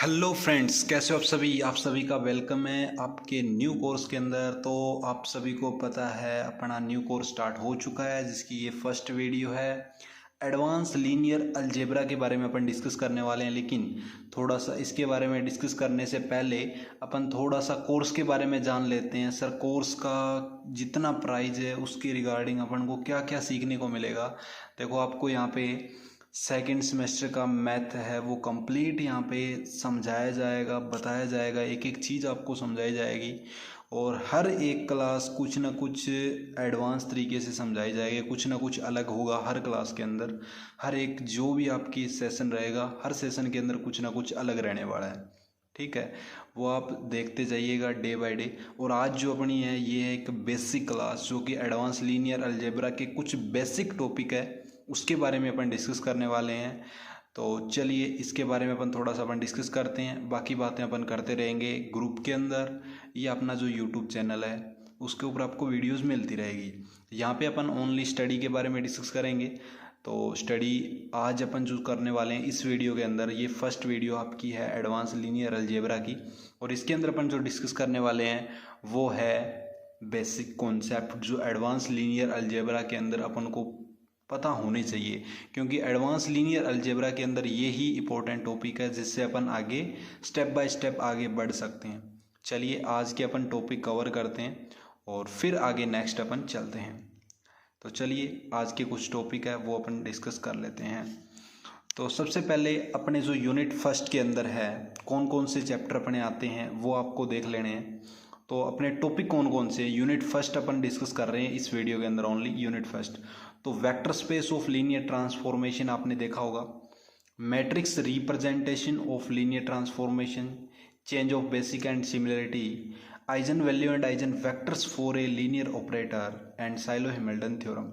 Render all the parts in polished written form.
Hello friends, कैसे हो आप सभी का वेलकम है आपके न्यू कोर्स के अंदर। तो आप सभी को पता है अपना न्यू कोर्स स्टार्ट हो चुका है, जिसकी ये फर्स्ट वीडियो है। एडवांस लीनियर अलजेब्रा के बारे में अपन डिस्कस करने वाले हैं, लेकिन थोड़ा सा इसके बारे में डिस्कस करने से पहले अपन थोड़ा सा कोर्स के बारे में जान लेते हैं। सर, कोर्स का जितना प्राइस है उसके रिगार्डिंग अपन को क्या क्या सीखने को मिलेगा। देखो, आपको यहाँ पे सेकेंड सेमेस्टर का मैथ है वो कंप्लीट यहाँ पे समझाया जाएगा, बताया जाएगा, एक एक चीज़ आपको समझाई जाएगी। और हर एक क्लास कुछ ना कुछ एडवांस तरीके से समझाई जाएगी, कुछ ना कुछ अलग होगा हर क्लास के अंदर। हर एक जो भी आपकी सेशन रहेगा, हर सेशन के अंदर कुछ ना कुछ अलग रहने वाला है। ठीक है, वो आप देखते जाइएगा डे बाय डे। और आज जो अपनी है ये है एक बेसिक क्लास, जो कि एडवांस लीनियर अलजेब्रा के कुछ बेसिक टॉपिक है उसके बारे में अपन डिस्कस करने वाले हैं। तो चलिए इसके बारे में अपन थोड़ा सा अपन डिस्कस करते हैं, बाकी बातें अपन करते रहेंगे ग्रुप के अंदर। ये अपना जो यूट्यूब चैनल है उसके ऊपर आपको वीडियोस मिलती रहेगी। यहाँ पे अपन ओनली स्टडी के बारे में डिस्कस करेंगे। तो स्टडी आज अपन जो करने वाले हैं इस वीडियो के अंदर, ये फर्स्ट वीडियो आपकी है एडवांस लीनियर अलजेब्रा की। और इसके अंदर अपन जो डिस्कस करने वाले हैं वो है बेसिक कॉन्सेप्ट, जो एडवांस लीनियर अलजेब्रा के अंदर अपन को पता होने चाहिए, क्योंकि एडवांस लीनियर अलजेब्रा के अंदर ये ही इंपॉर्टेंट टॉपिक है जिससे अपन आगे स्टेप बाय स्टेप आगे बढ़ सकते हैं। चलिए आज के अपन टॉपिक कवर करते हैं और फिर आगे नेक्स्ट अपन चलते हैं। तो चलिए आज के कुछ टॉपिक है वो अपन डिस्कस कर लेते हैं। तो सबसे पहले अपने जो यूनिट फर्स्ट के अंदर है कौन कौन से चैप्टर अपने आते हैं वो आपको देख लेने हैं। तो अपने टॉपिक कौन कौन से यूनिट फर्स्ट अपन डिस्कस कर रहे हैं इस वीडियो के अंदर, ओनली यूनिट फर्स्ट। तो vector space of linear transformation आपने देखा होगा, matrix representation of linear transformation, change of basic and similarity, eigen value and eigen vectors for a linear operator and silo-Hamilton theorem.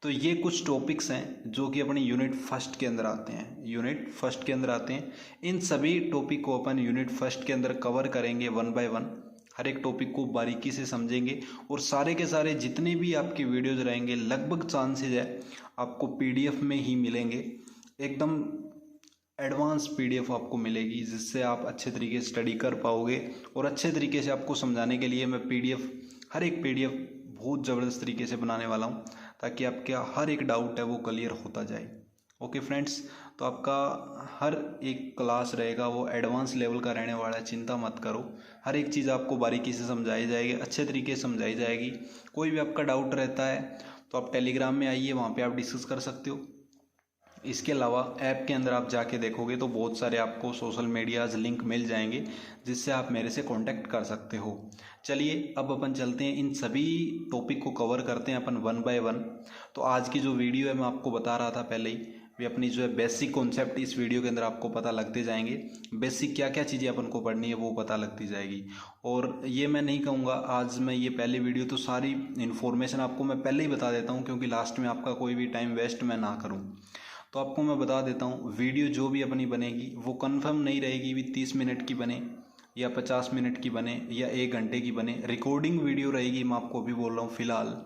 तो ये कुछ topics हैं जो कि अपने यूनिट फर्स्ट के अंदर आते हैं, यूनिट फर्स्ट के अंदर आते हैं। इन सभी टॉपिक को अपन यूनिट फर्स्ट के अंदर कवर करेंगे वन बाय वन, हर एक टॉपिक को बारीकी से समझेंगे। और सारे के सारे जितने भी आपके वीडियोज रहेंगे लगभग चांसेज है आपको पीडीएफ में ही मिलेंगे, एकदम एडवांस पीडीएफ आपको मिलेगी, जिससे आप अच्छे तरीके से स्टडी कर पाओगे। और अच्छे तरीके से आपको समझाने के लिए मैं पीडीएफ, हर एक पीडीएफ बहुत ज़बरदस्त तरीके से बनाने वाला हूँ, ताकि आपका हर एक डाउट है वो क्लियर होता जाए। ओके फ्रेंड्स, तो आपका हर एक क्लास रहेगा वो एडवांस लेवल का रहने वाला है, चिंता मत करो। हर एक चीज़ आपको बारीकी से समझाई जाएगी, अच्छे तरीके से समझाई जाएगी। कोई भी आपका डाउट रहता है तो आप टेलीग्राम में आइए, वहाँ पे आप डिस्कस कर सकते हो। इसके अलावा ऐप के अंदर आप जाके देखोगे तो बहुत सारे आपको सोशल मीडियाज़ लिंक मिल जाएंगे, जिससे आप मेरे से कांटेक्ट कर सकते हो। चलिए अब अपन चलते हैं, इन सभी टॉपिक को कवर करते हैं अपन वन बाय वन। तो आज की जो वीडियो है मैं आपको बता रहा था पहले ही, वे अपनी जो है बेसिक कॉन्सेप्ट इस वीडियो के अंदर आपको पता लगते जाएंगे। बेसिक क्या क्या चीज़ें अपन को पढ़नी है वो पता लगती जाएगी। और ये मैं नहीं कहूँगा आज मैं ये पहले वीडियो, तो सारी इन्फॉर्मेशन आपको मैं पहले ही बता देता हूँ, क्योंकि लास्ट में आपका कोई भी टाइम वेस्ट मैं ना करूँ। तो आपको मैं बता देता हूँ, वीडियो जो भी अपनी बनेगी वो कंफर्म नहीं रहेगी भी 30 मिनट की बने या 50 मिनट की बने या 1 घंटे की बने। रिकॉर्डिंग वीडियो रहेगी, मैं आपको अभी बोल रहा हूँ फ़िलहाल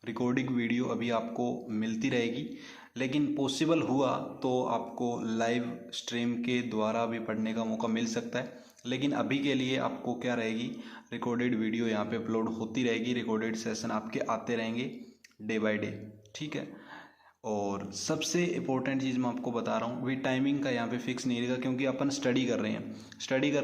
रिकॉर्डिंग वीडियो अभी आपको मिलती रहेगी। लेकिन पॉसिबल हुआ तो आपको लाइव स्ट्रीम के द्वारा भी पढ़ने का मौका मिल सकता है। लेकिन अभी के लिए आपको क्या रहेगी, रिकॉर्डेड वीडियो यहाँ पे अपलोड होती रहेगी, रिकॉर्डेड सेशन आपके आते रहेंगे डे बाय डे। ठीक है, और सबसे इम्पोर्टेंट चीज़ मैं आपको बता रहा हूँ, वे टाइमिंग का यहाँ पे फिक्स नहीं रहेगा, क्योंकि अपन स्टडी कर रहे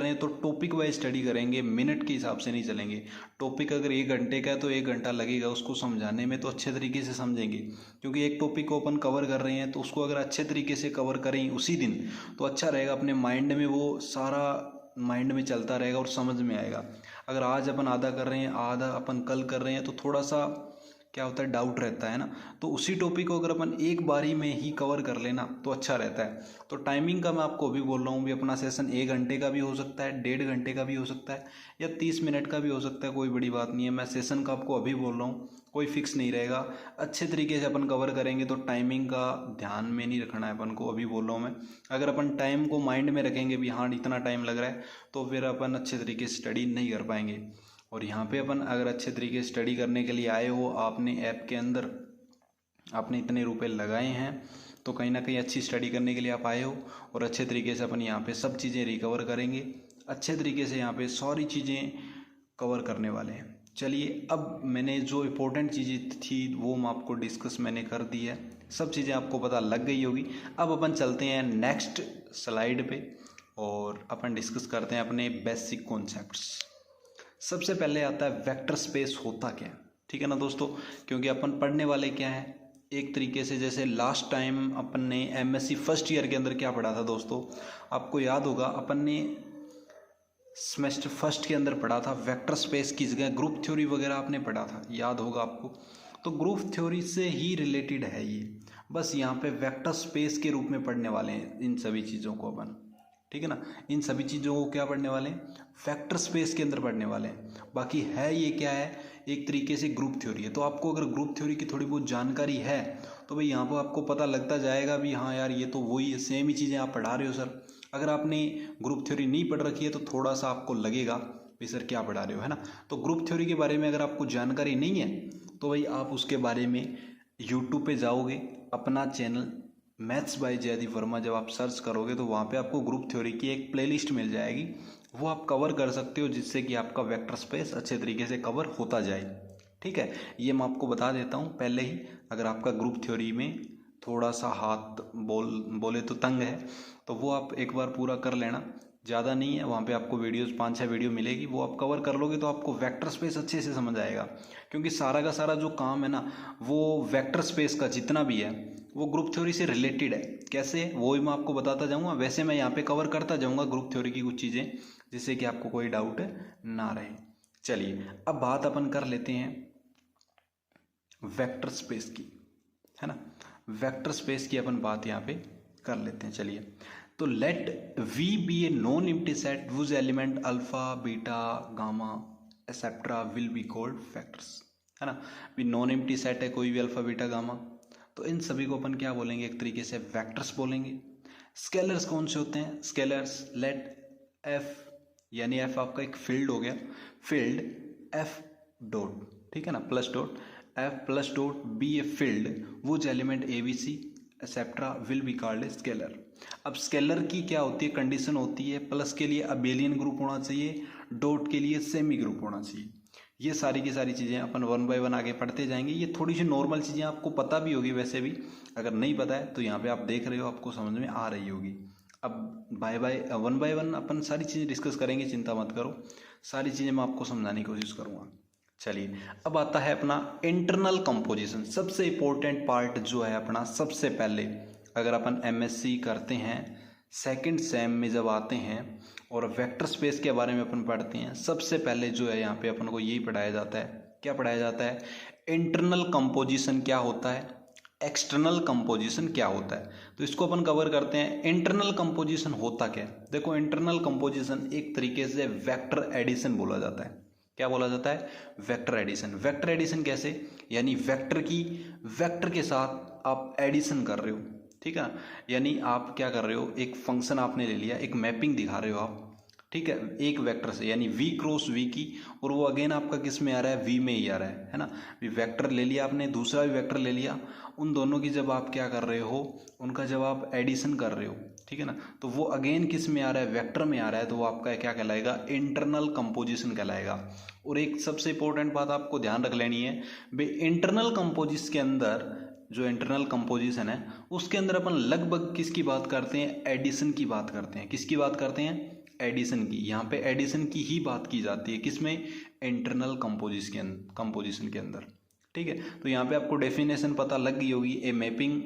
हैं तो टॉपिक वाइज स्टडी करेंगे, मिनट के हिसाब से नहीं चलेंगे। टॉपिक अगर 1 घंटे का है तो 1 घंटा लगेगा उसको समझाने में, तो अच्छे तरीके से समझेंगे। क्योंकि एक टॉपिक को अपन कवर कर रहे हैं तो उसको अगर अच्छे तरीके से कवर करें उसी दिन तो अच्छा रहेगा, अपने माइंड में वो सारा माइंड में चलता रहेगा और समझ में आएगा। अगर आज अपन आधा कर रहे हैं, आधा अपन कल कर रहे हैं, तो थोड़ा सा क्या होता है, डाउट रहता है ना। तो उसी टॉपिक को अगर अपन एक बारी में ही कवर कर लेना तो अच्छा रहता है। तो टाइमिंग का मैं आपको अभी बोल रहा हूँ भी, अपना सेशन 1 घंटे का भी हो सकता है, 1.5 घंटे का भी हो सकता है, या 30 मिनट का भी हो सकता है, कोई बड़ी बात नहीं है। मैं सेशन का आपको अभी बोल रहा हूँ, कोई फिक्स नहीं रहेगा। अच्छे तरीके से अपन कवर करेंगे तो टाइमिंग का ध्यान में नहीं रखना है अपन को, अभी बोल रहा हूँ मैं। अगर अपन टाइम को माइंड में रखेंगे भी हाँ इतना टाइम लग रहा है, तो फिर अपन अच्छे तरीके से स्टडी नहीं कर पाएंगे। और यहाँ पे अपन अगर अच्छे तरीके से स्टडी करने के लिए आए हो, आपने ऐप के अंदर आपने इतने रुपए लगाए हैं, तो कहीं ना कहीं अच्छी स्टडी करने के लिए आप आए हो और अच्छे तरीके से अपन यहाँ पे सब चीज़ें रिकवर करेंगे, अच्छे तरीके से यहाँ पे सारी चीज़ें कवर करने वाले हैं। चलिए, अब मैंने जो इम्पोर्टेंट चीज़ें थी वो मैं आपको डिस्कस मैंने कर दी है, सब चीज़ें आपको पता लग गई होगी। अब अपन चलते हैं नेक्स्ट स्लाइड पे और अपन डिस्कस करते हैं अपने बेसिक कॉन्सेप्ट्स। सबसे पहले आता है वेक्टर स्पेस होता क्या है, ठीक है ना दोस्तों, क्योंकि अपन पढ़ने वाले क्या है एक तरीके से, जैसे लास्ट टाइम अपन ने एमएससी फर्स्ट ईयर के अंदर क्या पढ़ा था दोस्तों, आपको याद होगा अपन ने सेमेस्टर फर्स्ट के अंदर पढ़ा था वेक्टर स्पेस की जगह ग्रुप थ्योरी वगैरह आपने पढ़ा था, याद होगा आपको। तो ग्रुप थ्योरी से ही रिलेटेड है ये, बस यहाँ पे वेक्टर स्पेस के रूप में पढ़ने वाले हैं इन सभी चीज़ों को अपन, ठीक है ना। इन सभी चीज़ों को क्या पढ़ने वाले हैं, वेक्टर स्पेस के अंदर पढ़ने वाले हैं। बाकी है ये क्या है, एक तरीके से ग्रुप थ्योरी है। तो आपको अगर ग्रुप थ्योरी की थोड़ी बहुत जानकारी है तो भाई यहाँ पर आपको पता लगता जाएगा भी हाँ यार ये तो वही है, सेम ही चीज़ें आप पढ़ा रहे हो सर। अगर आपने ग्रुप थ्योरी नहीं पढ़ रखी है तो थोड़ा सा आपको लगेगा भाई सर क्या पढ़ा रहे हो, है ना। तो ग्रुप थ्योरी के बारे में अगर आपको जानकारी नहीं है तो भाई आप उसके बारे में यूट्यूब पे जाओगे, अपना channel maths by Jaideep Verma जब आप सर्च करोगे तो वहाँ पे आपको ग्रुप थ्योरी की एक प्लेलिस्ट मिल जाएगी, वो आप कवर कर सकते हो, जिससे कि आपका वेक्टर स्पेस अच्छे तरीके से कवर होता जाए, ठीक है। ये मैं आपको बता देता हूँ पहले ही, अगर आपका ग्रुप थ्योरी में थोड़ा सा हाथ बोले तो तंग है तो वो आप एक बार पूरा कर लेना, ज़्यादा नहीं है। वहाँ पे आपको वीडियोस 5-6 वीडियो मिलेगी, वो आप कवर कर लोगे तो आपको वेक्टर स्पेस अच्छे से समझ आएगा, क्योंकि सारा का सारा जो काम है ना वो वेक्टर स्पेस का जितना भी है वो ग्रुप थ्योरी से रिलेटेड है। कैसे, वो ही मैं आपको बताता जाऊँगा। वैसे मैं यहाँ पे कवर करता जाऊँगा ग्रुप थ्योरी की कुछ चीज़ें, जिससे कि आपको कोई डाउट ना रहे। चलिए, अब बात अपन कर लेते हैं वेक्टर स्पेस की, है ना। वेक्टर स्पेस की अपन बात यहाँ पे कर लेते हैं। चलिए, तो let we be a non empty set whose element alpha beta gamma etcetera will be called vectors, है ना। भी नॉन एम्प्टी सेट है कोई भी अल्फा बीटा गामा, तो इन सभी को अपन क्या बोलेंगे, एक तरीके से वेक्टर्स बोलेंगे। स्केलर्स कौन से होते हैं, स्केलर्स लेट एफ, यानी एफ आपका एक फील्ड हो गया, फील्ड एफ डॉट, ठीक है ना, plus dot F plus dot be a field whose element A B C etcetera will be called a scalar. अब स्केलर की क्या होती है, कंडीशन होती है प्लस के लिए अबेलियन ग्रुप होना चाहिए, डॉट के लिए सेमी ग्रुप होना चाहिए। ये सारी की सारी चीज़ें अपन 1 बाय 1 आगे पढ़ते जाएंगे। ये थोड़ी सी नॉर्मल चीज़ें आपको पता भी होगी, वैसे भी अगर नहीं पता है तो यहाँ पे आप देख रहे हो, आपको समझ में आ रही होगी। अब 1 बाय 1 अपन सारी चीज़ें डिस्कस करेंगे, चिंता मत करो, सारी चीज़ें मैं आपको समझाने की कोशिश करूँगा। चलिए, अब आता है अपना इंटरनल कंपोजिशन, सबसे इम्पोर्टेंट पार्ट जो है अपना। सबसे पहले अगर अपन एमएससी करते हैं सेकंड सेम में जब आते हैं और वेक्टर स्पेस के बारे में अपन पढ़ते हैं, सबसे पहले जो है यहाँ पे अपन को यही पढ़ाया जाता है, क्या पढ़ाया जाता है, इंटरनल कंपोजिशन क्या होता है, एक्सटर्नल कंपोजिशन क्या होता है। तो इसको अपन कवर करते हैं। इंटरनल कंपोजिशन होता क्या है, देखो इंटरनल कंपोजिशन एक तरीके से वेक्टर एडिशन बोला जाता है। क्या बोला जाता है, वेक्टर एडिशन। वेक्टर एडिशन कैसे, यानी वेक्टर के साथ आप एडिशन कर रहे हो, ठीक है। यानी आप क्या कर रहे हो, एक फंक्शन आपने ले लिया, एक मैपिंग दिखा रहे हो आप, ठीक है, एक वेक्टर से, यानी v क्रॉस v की, और वो अगेन आपका किस में आ रहा है, v में ही आ रहा है ना। वेक्टर ले लिया आपने, दूसरा भी वेक्टर ले लिया, उन दोनों की जब आप क्या कर रहे हो, उनका जब आप एडिशन कर रहे हो, ठीक है ना, तो वो अगेन किस में आ रहा है, वेक्टर में आ रहा है, तो वो आपका क्या कहलाएगा, इंटरनल कंपोजिशन कहलाएगा। और एक सबसे इंपॉर्टेंट बात आपको ध्यान रख लेनी है भाई, इंटरनल कंपोजिशन के अंदर, जो इंटरनल कंपोजिशन है उसके अंदर अपन लगभग किसकी बात करते हैं, एडिशन की बात करते हैं। किसकी बात करते हैं, एडिशन की। यहाँ पे एडिशन की ही बात की जाती है, किसमें, इंटरनल कंपोजिशन के अंदर, ठीक है। तो यहाँ पे आपको डेफिनेशन पता लग गई होगी, ए मैपिंग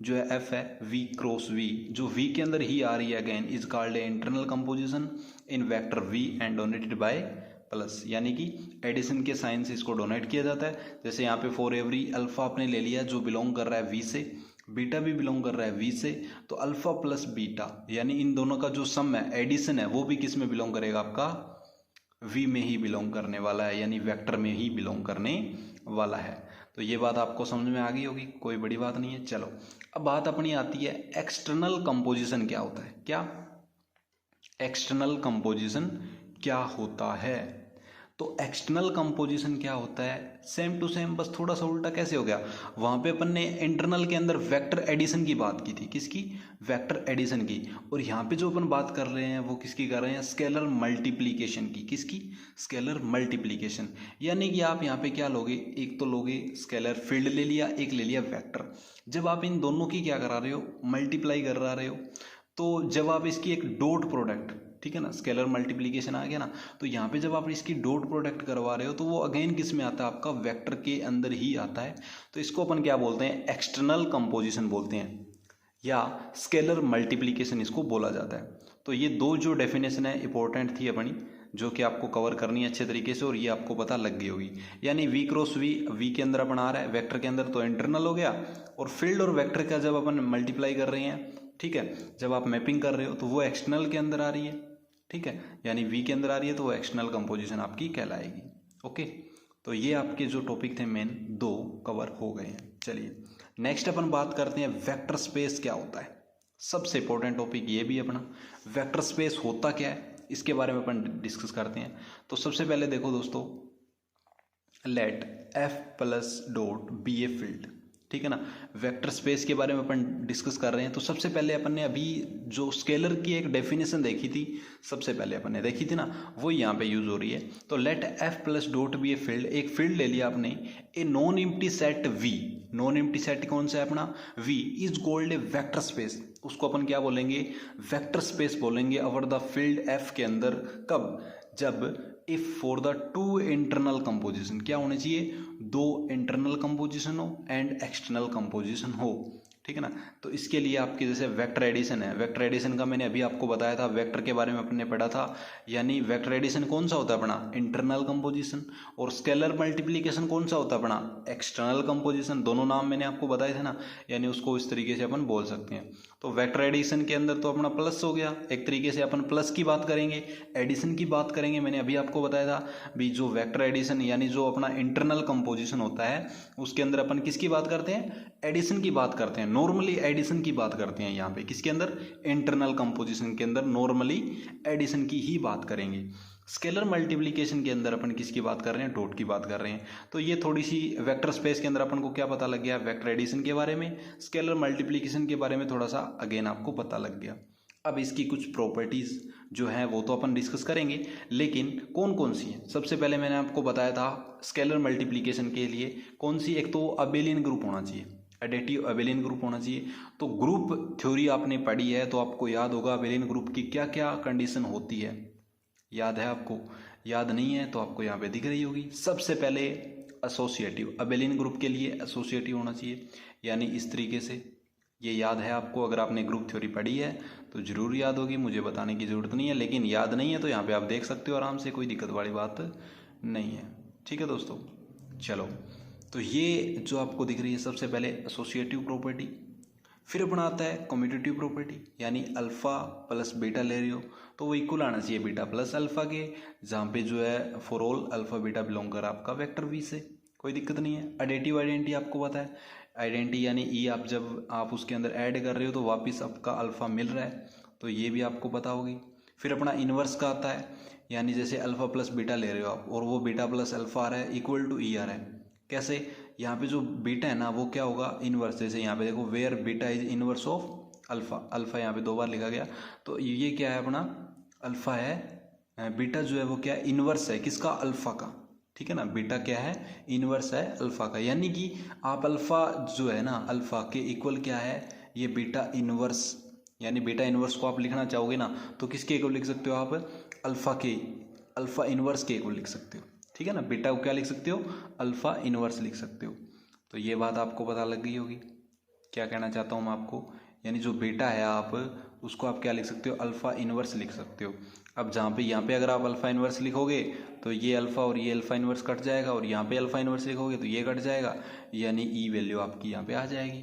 जो है एफ है v क्रॉस v, जो v के अंदर ही आ रही है again, is called a internal composition in vector v and donated bye plus, यानी कि एडिशन के साइन से इसको डोनेट किया जाता है। जैसे यहाँ पे फॉर एवरी अल्फा आपने ले लिया जो बिलोंग कर रहा है v से, बीटा भी बिलोंग कर रहा है v से, तो अल्फा प्लस बीटा यानी इन दोनों का जो सम है, एडिशन है, वो भी किस में बिलोंग करेगा, आपका v में ही बिलोंग करने वाला है, यानी वेक्टर में ही बिलोंग करने वाला है। तो ये बात आपको समझ में आ गई होगी, कोई बड़ी बात नहीं है। चलो, अब बात अपनी आती है एक्सटर्नल कंपोजिशन क्या होता है। क्या एक्सटर्नल कंपोजिशन क्या होता है, तो एक्सटर्नल कंपोजिशन क्या होता है, सेम टू सेम, बस थोड़ा सा उल्टा कैसे हो गया। वहाँ पे अपन ने इंटरनल के अंदर वेक्टर एडिशन की बात की थी, किसकी, वेक्टर एडिशन की। और यहाँ पे जो अपन बात कर रहे हैं वो किसकी कर रहे हैं, स्केलर मल्टीप्लिकेशन की, किसकी, स्केलर मल्टीप्लिकेशन। यानी कि आप यहाँ पे क्या लोगे, एक तो लोगे स्केलर फील्ड ले लिया, एक ले लिया वेक्टर। जब आप इन दोनों की क्या करा रहे हो, मल्टीप्लाई करा रहे हो, तो जब आप इसकी एक डॉट प्रोडक्ट, ठीक है ना, स्केलर मल्टीप्लिकेशन आ गया ना, तो यहाँ पे जब आप इसकी डॉट प्रोडक्ट करवा रहे हो तो वो अगेन किस में आता है, आपका वेक्टर के अंदर ही आता है। तो इसको अपन क्या बोलते हैं, एक्सटर्नल कंपोजिशन बोलते हैं, या स्केलर मल्टीप्लिकेशन इसको बोला जाता है। तो ये दो जो डेफिनेशन है इंपॉर्टेंट थी अपनी, जो कि आपको कवर करनी है अच्छे तरीके से, और ये आपको पता लग गई होगी। यानी वी क्रॉस वी, वी के अंदर अपन आ रहा है, वेक्टर के अंदर तो इंटरनल हो गया, और फील्ड और वेक्टर का जब अपन मल्टीप्लाई कर रहे हैं, ठीक है, जब आप मैपिंग कर रहे हो तो वो एक्सटर्नल के अंदर आ रही है, ठीक है, यानी वी के अंदर आ रही है, तो वो एक्सटर्नल कंपोजिशन आपकी कहलाएगी। ओके, तो ये आपके जो टॉपिक थे मेन दो कवर हो गए हैं। चलिए नेक्स्ट अपन बात करते हैं वेक्टर स्पेस क्या होता है। सबसे इंपॉर्टेंट टॉपिक ये भी अपना, वेक्टर स्पेस होता क्या है, इसके बारे में अपन डिस्कस करते हैं। तो सबसे पहले देखो दोस्तों, let F plus dot be a field, ठीक है ना, वेक्टर स्पेस के बारे में अपन डिस्कस कर रहे हैं। तो सबसे पहले अपन ने अभी जो स्केलर की एक डेफिनेशन देखी थी, सबसे पहले अपन ने देखी थी ना, वो यहाँ पे यूज हो रही है। तो let F plus dot be a field, एक फील्ड ले लिया आपने, a non empty set V, non empty set कौन सा है अपना, V is called a vector space. उसको अपन क्या बोलेंगे, वेक्टर स्पेस बोलेंगे ओवर द फील्ड एफ के अंदर। कब, जब if for the two internal composition, क्या होने चाहिए, दो इंटरनल कंपोजिशन हो एंड एक्सटर्नल कंपोजिशन हो, ठीक है ना। तो इसके लिए आपके जैसे वेक्टर एडिशन है, वेक्टर एडिशन का मैंने अभी आपको बताया था, वेक्टर के बारे में अपने पढ़ा था। यानी वेक्टर एडिशन कौन सा होता है अपना, इंटरनल कंपोजिशन, और स्केलर मल्टीप्लिकेशन कौन सा होता है अपना, एक्सटर्नल कंपोजिशन। दोनों नाम मैंने आपको बताए थे ना, यानी उसको इस तरीके से अपन बोल सकते हैं। तो वेक्टर एडिशन के अंदर तो अपना प्लस हो गया, एक तरीके से अपन प्लस की बात करेंगे, एडिशन की बात करेंगे। मैंने अभी आपको बताया था भी, जो वेक्टर एडिशन यानी जो अपना इंटरनल कंपोजिशन होता है, उसके अंदर अपन किसकी बात करते हैं, एडिशन की बात करते हैं, नॉर्मली एडिशन की बात करते हैं। यहाँ पे किसके अंदर, इंटरनल कंपोजिशन के अंदर नॉर्मली एडिशन की ही बात करेंगे। स्केलर मल्टीप्लिकेशन के अंदर अपन किसकी बात कर रहे हैं, डॉट की बात कर रहे हैं। तो ये थोड़ी सी वेक्टर स्पेस के अंदर अपन को क्या पता लग गया, वेक्टर एडिशन के बारे में, स्केलर मल्टीप्लिकेशन के बारे में थोड़ा सा अगेन आपको पता लग गया। अब इसकी कुछ प्रॉपर्टीज़ जो हैं वो तो अपन डिस्कस करेंगे, लेकिन कौन कौन सी हैं। सबसे पहले मैंने आपको बताया था स्केलर मल्टीप्लिकेशन के लिए कौन सी, एक तो अबेलियन ग्रुप होना चाहिए, एडेटिव अबेलियन ग्रुप होना चाहिए। तो ग्रुप थ्योरी आपने पढ़ी है तो आपको याद होगा अबेलियन ग्रुप की क्या क्या कंडीशन होती है, याद है आपको, याद नहीं है तो आपको यहाँ पे दिख रही होगी। सबसे पहले एसोसिएटिव, अबेलियन ग्रुप के लिए एसोसिएटिव होना चाहिए, यानी इस तरीके से, ये याद है आपको, अगर आपने ग्रुप थ्योरी पढ़ी है तो जरूर याद होगी, मुझे बताने की ज़रूरत नहीं है। लेकिन याद नहीं है तो यहाँ पे आप देख सकते हो आराम से, कोई दिक्कत वाली बात नहीं है, ठीक है दोस्तों। चलो, तो ये जो आपको दिख रही है सबसे पहले एसोसिएटिव प्रॉपर्टी। फिर अपना आता है कम्यूटेटिव प्रॉपर्टी, यानी अल्फ़ा प्लस बीटा ले रही हो तो वो इक्वल आना चाहिए बीटा प्लस अल्फ़ा के, जहाँ पे जो है for all alpha beta belong कर आपका वेक्टर वी से, कोई दिक्कत नहीं है। एडेटिव आइडेंटिटी आपको पता है, आइडेंटिटी यानी ई आप जब आप उसके अंदर ऐड कर रहे हो तो वापस आपका अल्फ़ा मिल रहा है, तो ये भी आपको पता होगी। फिर अपना इन्वर्स का आता है, यानी जैसे अल्फ़ा प्लस बीटा ले रहे हो आप और वो बीटा प्लस अल्फ़ा आ रहा है, इक्वल टू ई आ रहा है। कैसे, यहाँ पे जो बीटा है ना वो क्या होगा, इन्वर्स। जैसे यहाँ पे देखो, where beta is inverse of alpha, alpha यहाँ पे दो बार लिखा गया, तो ये क्या है अपना, अल्फ़ा है, बीटा जो है वो क्या है, इन्वर्स है किसका, अल्फ़ा का, ठीक है ना। बीटा क्या है, इन्वर्स है अल्फ़ा का, यानी कि आप अल्फ़ा जो है ना, अल्फ़ा के इक्वल क्या है, ये बीटा इन्वर्स, यानी बीटा इन्वर्स को आप लिखना चाहोगे ना तो किसके इक्वल लिख सकते हो आप, अल्फ़ा के, अल्फ़ा इन्वर्स के इक्वल लिख सकते हो, ठीक है ना। बीटा को क्या लिख सकते हो, अल्फ़ा इन्वर्स लिख सकते हो। तो ये बात आपको पता लग गई होगी, क्या कहना चाहता हूँ मैं आपको, यानी जो बीटा है आप उसको आप क्या लिख सकते हो, अल्फ़ा इन्वर्स लिख सकते हो। अब जहाँ पे यहाँ पे अगर आप अल्फ़ा इन्वर्स लिखोगे तो ये अल्फ़ा और ये अल्फ़ा इन्वर्स कट जाएगा, और यहाँ पे अल्फ़ा इन्वर्स लिखोगे तो ये कट जाएगा, यानी ई वैल्यू आपकी यहाँ पे आ जाएगी,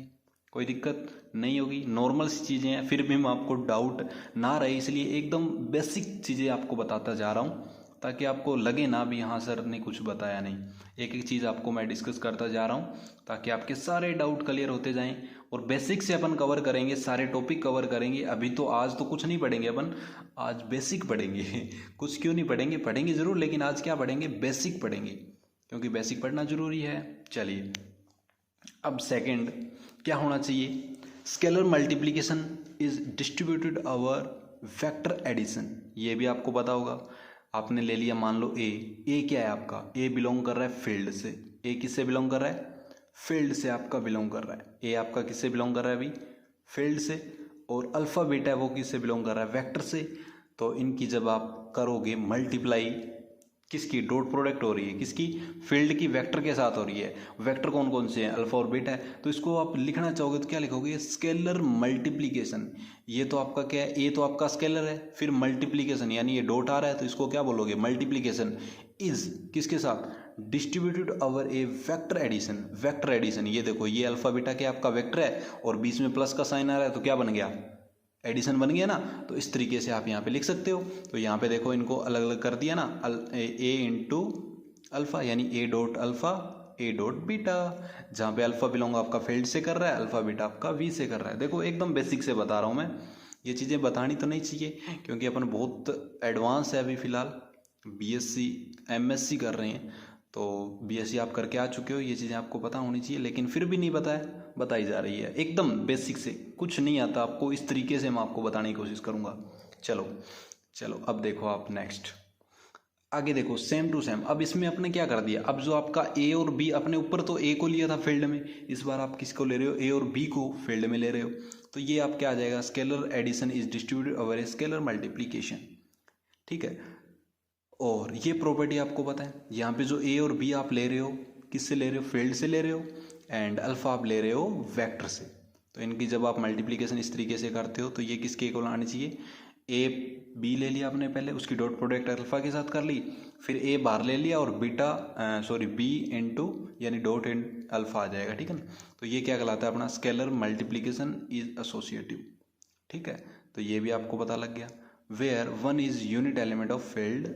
कोई दिक्कत नहीं होगी। नॉर्मल सी चीज़ें हैं, फिर भी मैं आपको डाउट ना रहे इसलिए एकदम बेसिक चीज़ें आपको बताता जा रहा हूँ, ताकि आपको लगे ना भी हाँ सर ने कुछ बताया नहीं। एक एक चीज़ आपको मैं डिस्कस करता जा रहा हूँ ताकि आपके सारे डाउट क्लियर होते जाएं और बेसिक से अपन कवर करेंगे, सारे टॉपिक कवर करेंगे। अभी तो आज तो कुछ नहीं पढ़ेंगे अपन, आज बेसिक पढ़ेंगे। कुछ क्यों नहीं पढ़ेंगे, पढ़ेंगे ज़रूर, लेकिन आज क्या पढ़ेंगे, बेसिक पढ़ेंगे, क्योंकि बेसिक पढ़ना ज़रूरी है। चलिए अब सेकंड क्या होना चाहिए, scalar multiplication is distributed over vector addition. ये भी आपको पता होगा। आपने ले लिया मान लो ए क्या है आपका, ए बिलोंग कर रहा है फील्ड से। ए किससे बिलोंग कर रहा है, फील्ड से आपका बिलोंग कर रहा है। ए आपका किससे बिलोंग कर रहा है अभी, फील्ड से। और अल्फा बीटा है वो किससे बिलोंग कर रहा है, वेक्टर से। तो इनकी जब आप करोगे मल्टीप्लाई, किसकी, डॉट प्रोडक्ट हो रही है, किसकी, फील्ड की वेक्टर के साथ हो रही है। वेक्टर कौन कौन से हैं, अल्फा और बीटा है। तो इसको आप लिखना चाहोगे तो क्या लिखोगे, स्केलर मल्टीप्लिकेशन। ये तो आपका क्या है, ए तो आपका स्केलर है, फिर मल्टीप्लिकेशन यानी ये डॉट आ रहा है तो इसको क्या बोलोगे, मल्टीप्लिकेशन इज किसके साथ, डिस्ट्रीब्यूटेड ओवर ए वेक्टर एडिशन। वेक्टर एडिशन, ये देखो ये अल्फा बीटा के आपका वेक्टर है और बीच में प्लस का साइन आ रहा है तो क्या बन गया, एडिशन बन गया ना। तो इस तरीके से आप यहाँ पे लिख सकते हो। तो यहाँ पे देखो इनको अलग अलग कर दिया ना, ए इंटू अल्फा यानी ए डॉट अल्फा ए डॉट बीटा, जहाँ पे अल्फा बिलोंग आपका फील्ड से कर रहा है, अल्फा बीटा आपका वी से कर रहा है। देखो एकदम बेसिक से बता रहा हूँ मैं, ये चीज़ें बतानी तो नहीं चाहिए क्योंकि अपन बहुत एडवांस है अभी फ़िलहाल, बीएससी एमएससी कर रहे हैं। तो बीएससी आप करके आ चुके हो, ये चीज़ें आपको पता होनी चाहिए, लेकिन फिर भी नहीं पता है, बताई जा रही है एकदम बेसिक से। कुछ नहीं आता आपको, इस तरीके से मैं आपको बताने की कोशिश करूँगा। चलो चलो अब देखो आप नेक्स्ट आगे देखो, सेम टू सेम। अब इसमें आपने क्या कर दिया, अब जो आपका ए और बी, अपने ऊपर तो ए को लिया था फील्ड में, इस बार आप किसको ले रहे हो, ए और बी को फील्ड में ले रहे हो। तो ये आप क्या आ जाएगा, scalar addition is distributed over a scalar multiplication. ठीक है, और ये प्रॉपर्टी आपको पता है, यहाँ पे जो ए और बी आप ले रहे हो किससे ले रहे हो, फील्ड से ले रहे हो, एंड अल्फा आप ले रहे हो वेक्टर से। तो इनकी जब आप मल्टीप्लिकेशन इस तरीके से करते हो तो ये किसके इक्वल आनी चाहिए, ए बी ले लिया आपने पहले, उसकी डॉट प्रोडक्ट अल्फा के साथ कर ली, फिर ए बाहर ले लिया और बीटा सॉरी बी इंटू यानी डॉट इन अल्फा आ जाएगा। ठीक है ना, तो ये क्या कहलाता है अपना, स्केलर मल्टीप्लिकेशन इज एसोसिएटिव। ठीक है, तो ये भी आपको पता लग गया। Where one is unit element of field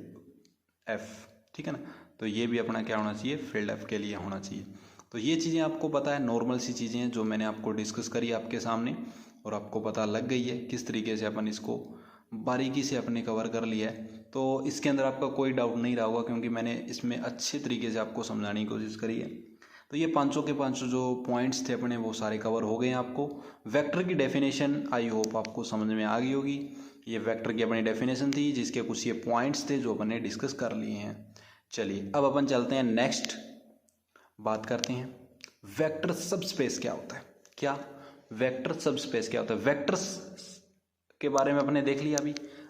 F. ठीक है ना, तो ये भी अपना क्या होना चाहिए, फील्ड एफ के लिए होना चाहिए। तो ये चीज़ें आपको पता है, नॉर्मल सी चीज़ें हैं जो मैंने आपको डिस्कस करी आपके सामने, और आपको पता लग गई है किस तरीके से अपन इसको बारीकी से अपने कवर कर लिया है। तो इसके अंदर आपका कोई डाउट नहीं रहा होगा क्योंकि मैंने इसमें अच्छे तरीके से आपको समझाने की कोशिश करी है। तो ये पांचों के पांचों जो पॉइंट्स थे अपने वो सारे कवर हो गए हैं आपको। वेक्टर की डेफिनेशन आई होप आपको समझ में आ गई होगी। ये वेक्टर की अपनी डेफिनेशन थी जिसके कुछ ये पॉइंट्स थे जो अपन ने डिस्कस कर लिए हैं। चलिए अब अपन चलते हैं नेक्स्ट, बात करते हैं वेक्टर सबस्पेस क्या होता है। क्या वेक्टर सबस्पेस क्या होता है, वेक्टर्स के बारे में अपने देख लिया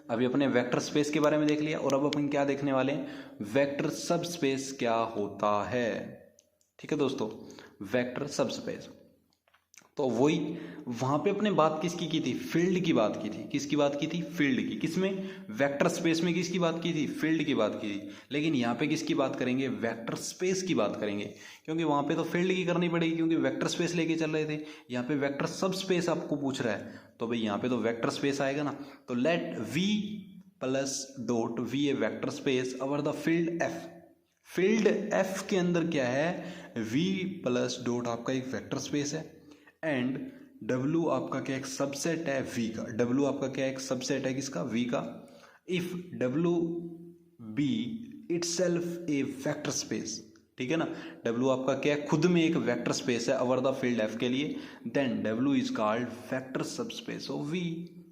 अभी अपने वेक्टर स्पेस के बारे में देख लिया, और अब अपन क्या देखने वाले हैं, वेक्टर सबस्पेस क्या होता है। ठीक है दोस्तों, वेक्टर सबस्पेस, तो वही वहां पे अपने बात किसकी की थी, फील्ड की बात की थी। किसकी बात की थी, फील्ड की। किसमें, वेक्टर स्पेस में किसकी बात की थी, फील्ड की बात की थी। लेकिन यहाँ पे किसकी बात करेंगे, वेक्टर स्पेस की बात करेंगे, क्योंकि वहां पे तो फील्ड की करनी पड़ेगी क्योंकि वेक्टर स्पेस लेके चल रहे थे। यहाँ पे वेक्टर सब स्पेस आपको पूछ रहा है तो भाई यहाँ पे तो वेक्टर स्पेस आएगा ना। तो let V plus dot V a vector space over the field F. Field F के अंदर क्या है, वी प्लस डॉट आपका एक वेक्टर स्पेस है, एंड W आपका क्या एक सबसेट है V का। W आपका क्या एक सबसेट है किसका, V का। If W be itself a vector space, ठीक है ना, W आपका क्या है, खुद में एक वेक्टर स्पेस है ओवर द फील्ड F के लिए, then W is called vector subspace of V।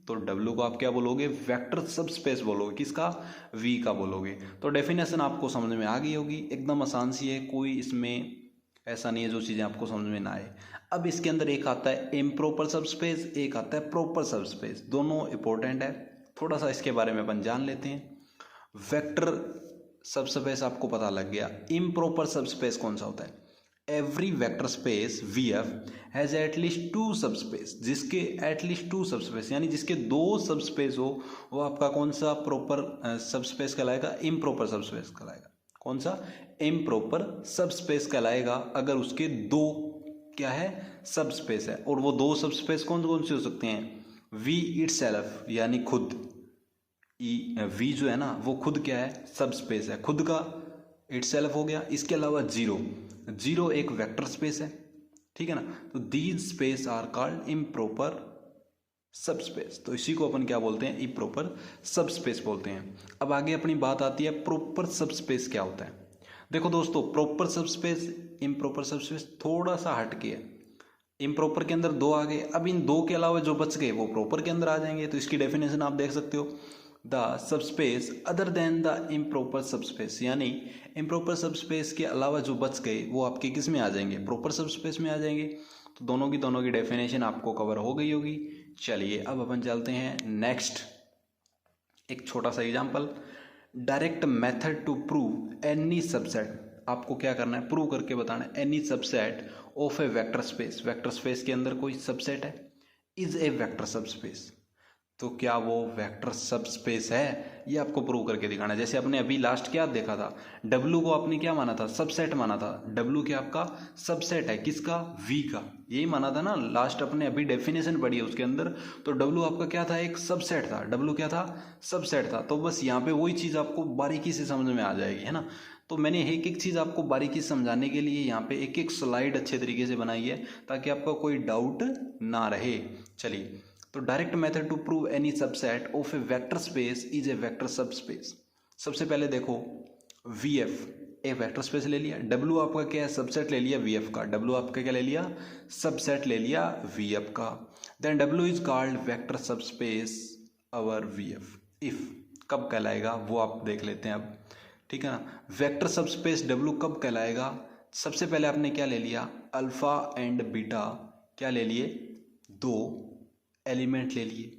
तो W को आप क्या बोलोगे, वेक्टर सबस्पेस बोलोगे, किसका, V का बोलोगे। तो डेफिनेशन आपको समझ में आ गई होगी, एकदम आसान सी है, कोई इसमें ऐसा नहीं है जो चीज़ें आपको समझ में ना आए। अब इसके अंदर एक आता है इम्प्रॉपर सबस्पेस, एक आता है प्रॉपर सबस्पेस, दोनों इंपॉर्टेंट है। थोड़ा सा इसके बारे में अपन जान लेते हैं। वेक्टर सबस्पेस आपको पता लग गया। इम्प्रॉपर सबस्पेस कौन सा होता है, every vector space VF has at least to subspace, जिसके एटलीस्ट टू सबस्पेस यानी जिसके दो सबस्पेस हो वो आपका कौन सा प्रॉपर सबस्पेस कहलाएगा, इम्प्रॉपर सबस्पेस कहलाएगा। कौन सा, इम्प्रॉपर सबस्पेस कहलाएगा अगर उसके दो क्या है, सबस्पेस है। और वो दो सबस्पेस कौन कौन से हो सकते हैं, V इटसेल्फ यानी खुद, V जो है ना वो खुद क्या है, सबस्पेस है, खुद का इटसेल्फ हो गया। इसके अलावा जीरो, जीरो एक वेक्टर स्पेस है, ठीक है ना। तो these space are called improper sub space, तो इसी को अपन क्या बोलते हैं, इम्प्रॉपर सब स्पेस बोलते हैं। अब आगे अपनी बात आती है प्रॉपर सब स्पेस क्या होता है। देखो दोस्तों, प्रॉपर सब स्पेस इम्प्रॉपर सब स्पेस थोड़ा सा हटके है। इम्प्रॉपर के अंदर दो आ गए, अब इन दो के अलावा जो बच गए वो प्रॉपर के अंदर आ जाएंगे। तो इसकी डेफिनेशन आप देख सकते हो, the sub space other than the improper sub space, यानी इम्प्रॉपर सब स्पेस के अलावा जो बच गए वो आपके किस में आ जाएंगे, प्रॉपर सब स्पेस में आ जाएंगे। तो दोनों की डेफिनेशन आपको कवर हो गई होगी। चलिए अब अपन चलते हैं नेक्स्ट, एक छोटा सा example, direct method to prove any subset. आपको क्या करना है, प्रूव करके बताना है any subset of a vector space. Vector space के अंदर कोई सबसेट है, is a vector sub space. तो क्या वो वेक्टर सब स्पेस है, ये आपको प्रूव करके दिखाना है। जैसे आपने अभी लास्ट क्या देखा था, W को आपने क्या माना था, सबसेट माना था। W क्या आपका सबसेट है, किसका, V का, यही माना था ना। लास्ट अपने अभी डेफिनेशन पढ़ी है उसके अंदर, तो W आपका क्या था, एक सबसेट था। W क्या था, सबसेट था। तो बस यहाँ पे वही चीज़ आपको बारीकी से समझ में आ जाएगी, है ना। तो मैंने एक एक चीज़ आपको बारीकी से समझाने के लिए यहाँ पे एक एक स्लाइड अच्छे तरीके से बनाई है, ताकि आपका कोई डाउट ना रहे। चलिए, तो direct method to prove any subset of a vector space is a vector sub space. सबसे पहले देखो, VF एक वेक्टर स्पेस ले लिया, W आपका क्या है, सबसेट ले लिया VF का, W आपका क्या ले लिया, सबसेट ले लिया VF का। Then W is called vector sub space over VF। If कब कहलाएगा वो आप देख लेते हैं अब, ठीक है ना। वेक्टर सब स्पेस W कब कहलाएगा, सबसे पहले आपने क्या ले लिया, अल्फा एंड बीटा क्या ले लिए, दो एलिमेंट ले लिए,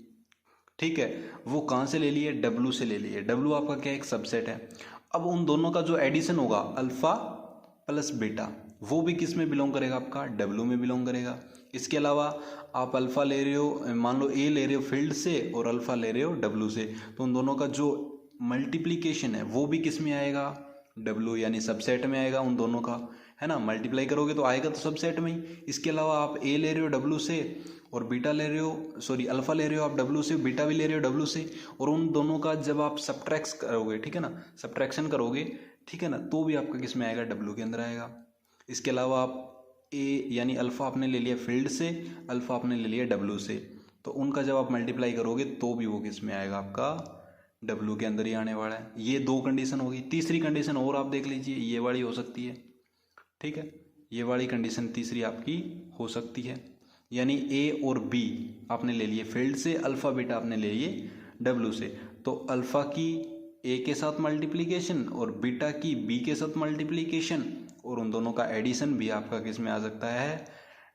ठीक है। वो कहाँ से ले लिए, W से ले लिए। W आपका क्या, एक सबसेट है। अब उन दोनों का जो एडिशन होगा अल्फा प्लस बीटा, वो भी किस में बिलोंग करेगा, आपका W में बिलोंग करेगा। इसके अलावा आप अल्फा ले रहे हो, मान लो A ले रहे हो फील्ड से और अल्फा ले रहे हो W से, तो उन दोनों का जो मल्टीप्लीकेशन है वो भी किस में आएगा, W यानी सबसेट में आएगा उन दोनों का, है ना। मल्टीप्लाई करोगे तो आएगा तो सबसेट में ही। इसके अलावा आप A ले रहे हो W से और बीटा ले रहे हो, सॉरी अल्फा ले रहे हो आप W से, बीटा भी ले रहे हो W से, और उन दोनों का जब आप सब्ट्रैक्ट करोगे, ठीक है ना, सब्ट्रैक्शन करोगे, ठीक है ना, तो भी आपका किस में आएगा, W के अंदर आएगा। इसके अलावा आप A यानी अल्फा आपने ले लिया फील्ड से, अल्फा आपने ले लिया W से, तो उनका जब आप मल्टीप्लाई करोगे तो भी वो किस में आएगा, आपका W के अंदर ही आने वाला है। ये दो कंडीशन होगी। तीसरी कंडीशन और आप देख लीजिए, ये वाली हो सकती है, ठीक है, ये वाली कंडीशन तीसरी आपकी हो सकती है, यानी A और B आपने ले लिए फील्ड से, अल्फा बीटा आपने ले लिए W से, तो अल्फा की A के साथ मल्टीप्लिकेशन और बीटा की B के साथ मल्टीप्लिकेशन, और उन दोनों का एडिशन भी आपका किस में आ सकता है,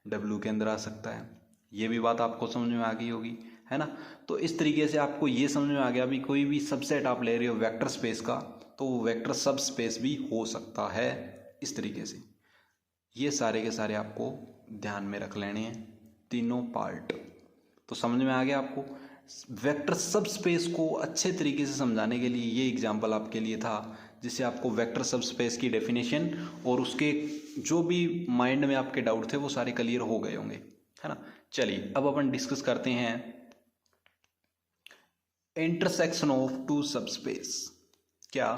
W के अंदर आ सकता है। ये भी बात आपको समझ में आ गई होगी, है ना। तो इस तरीके से आपको ये समझ में आ गया भी कोई भी सबसेट आप ले रहे हो वेक्टर स्पेस का, तो वो वेक्टर सब स्पेस भी हो सकता है इस तरीके से। ये सारे के सारे आपको ध्यान में रख लेने हैं, तीनों पार्ट। तो समझ में आ गया आपको। वेक्टर सब स्पेस को अच्छे तरीके से समझाने के लिए ये एग्जांपल आपके लिए था, जिससे आपको वेक्टर सब स्पेस की डेफिनेशन और उसके जो भी माइंड में आपके डाउट थे वो सारे क्लियर हो गए होंगे, है ना। चलिए अब अपन डिस्कस करते हैं इंटरसेक्शन ऑफ टू सबस्पेस। क्या,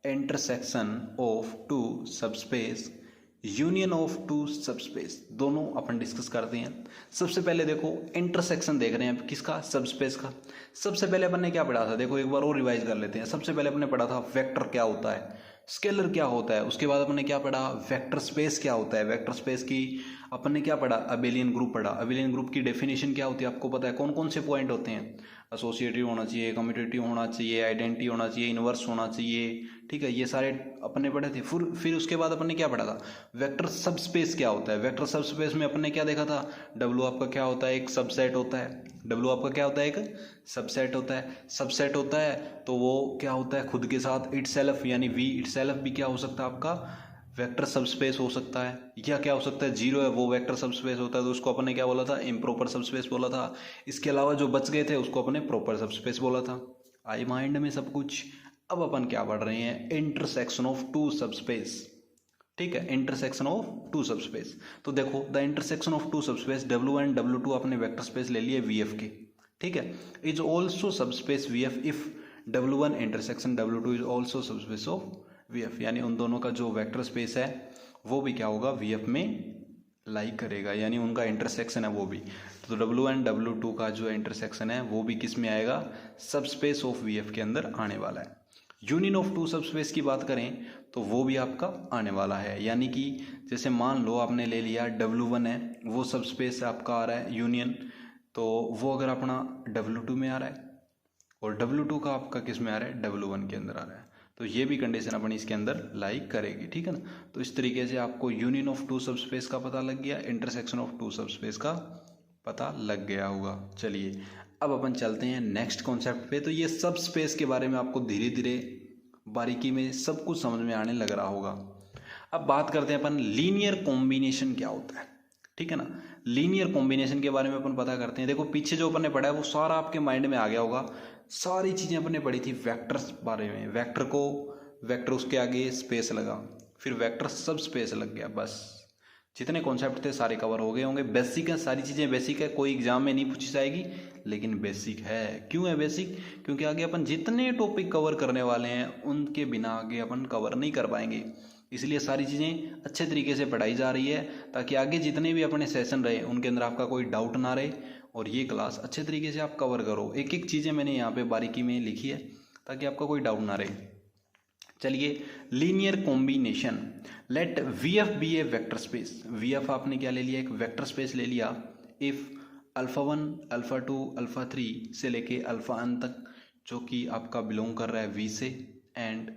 intersection of two subspace, union of two subspace, दोनों अपन डिस्कस करते हैं। सबसे पहले देखो इंटरसेक्शन देख रहे हैं किसका, सबस्पेस का। सबसे पहले अपन ने क्या पढ़ा था, देखो एक बार और रिवाइज कर लेते हैं। सबसे पहले अपन ने पढ़ा था वेक्टर क्या होता है, स्केलर क्या होता है। उसके बाद अपन ने क्या पढ़ा, वेक्टर स्पेस क्या होता है। वेक्टर स्पेस की अपन ने क्या पढ़ा, अबेलियन ग्रुप पढ़ा। अबेलियन ग्रुप की डेफिनेशन क्या होती है आपको पता है, कौन कौन से पॉइंट होते हैं, एसोसिएटिव होना चाहिए, कम्यूटेटिव होना चाहिए, आइडेंटिटी होना चाहिए, इनवर्स होना चाहिए, ठीक है। ये सारे अपने पढ़े थे। फिर उसके बाद अपन ने क्या पढ़ा था, वेक्टर सब स्पेस क्या होता है। वेक्टर सब स्पेस में अपन ने क्या देखा था, W आपका क्या होता है, एक सबसेट होता है। W आपका क्या होता है, एक सबसेट होता है। सबसेट होता है तो वो क्या होता है, खुद के साथ इटसेल्फ यानी V इटसेल्फ भी क्या हो सकता है, आपका वेक्टर सब स्पेस हो सकता है। या क्या हो सकता है, जीरो है वो वेक्टर सब स्पेस होता है, तो उसको अपन ने क्या बोला था, इम्प्रॉपर सब स्पेस बोला था। इसके अलावा जो बच गए थे उसको अपन ने प्रॉपर सब स्पेस बोला था। आई माइंड में सब कुछ। अब अपन क्या पढ़ रहे हैं, इंटरसेक्शन ऑफ टू सबस्पेस, ठीक है, इंटरसेक्शन ऑफ टू सबस्पेस। तो देखो the intersection of two subspace W and W2 अपने वेक्टर स्पेस ले लिए VF के, ठीक है, is also subspace VF if W1 intersection W2 is also subspace of VF, यानी उन दोनों का जो वेक्टर स्पेस है वो भी क्या होगा, VF में लाइक करेगा, यानी उनका इंटरसेक्शन है वो भी। तो W1 W2 का जो इंटरसेक्शन है वो भी किस में आएगा, सब स्पेस ऑफ VF के अंदर आने वाला है। यूनियन ऑफ टू सब स्पेस की बात करें तो वो भी आपका आने वाला है, यानी कि जैसे मान लो आपने ले लिया W1 है, वो सब स्पेस आपका आ रहा है यूनियन, तो वो अगर अपना W2 में आ रहा है और W2 का आपका किस में आ रहा है, W1 के अंदर आ रहा है, तो ये भी कंडीशन अपनी इसके अंदर लाइक करेगी, ठीक है ना। तो इस तरीके से आपको यूनियन ऑफ टू सब स्पेस का पता लग गया, इंटरसेक्शन ऑफ टू सब स्पेस का पता लग गया होगा। चलिए अब अपन चलते हैं नेक्स्ट कॉन्सेप्ट पे। तो ये सब स्पेस के बारे में आपको धीरे धीरे बारीकी में सब कुछ समझ में आने लग रहा होगा। अब बात करते हैं अपन लीनियर कॉम्बिनेशन क्या होता है, ठीक है ना। लीनियर कॉम्बिनेशन के बारे में अपन पता करते हैं। देखो पीछे जो अपन ने पढ़ा है वो सारा आपके माइंड में आ गया होगा, सारी चीज़ें अपन ने पढ़ी थी वेक्टर्स बारे में। वेक्टर को वेक्टर उसके आगे स्पेस लगा, फिर वेक्टर सब स्पेस लग गया, बस जितने कॉन्सेप्ट थे सारे कवर हो गए होंगे। बेसिक है, सारी चीज़ें बेसिक है, कोई एग्जाम में नहीं पूछी जाएगी लेकिन बेसिक है। क्यों है बेसिक, क्योंकि आगे अपन जितने टॉपिक कवर करने वाले हैं उनके बिना आगे अपन कवर नहीं कर पाएंगे, इसलिए सारी चीज़ें अच्छे तरीके से पढ़ाई जा रही है ताकि आगे जितने भी अपने सेशन रहे उनके अंदर आपका कोई डाउट ना रहे और ये क्लास अच्छे तरीके से आप कवर करो। एक एक चीज़ें मैंने यहाँ पे बारीकी में लिखी है ताकि आपका कोई डाउट ना रहे। चलिए linear combination, let VF be a vector space. VF आपने क्या ले लिया, एक वेक्टर स्पेस ले लिया। इफ़ α1 α2 α3 से लेके αn तक जो कि आपका बिलोंग कर रहा है V से, एंड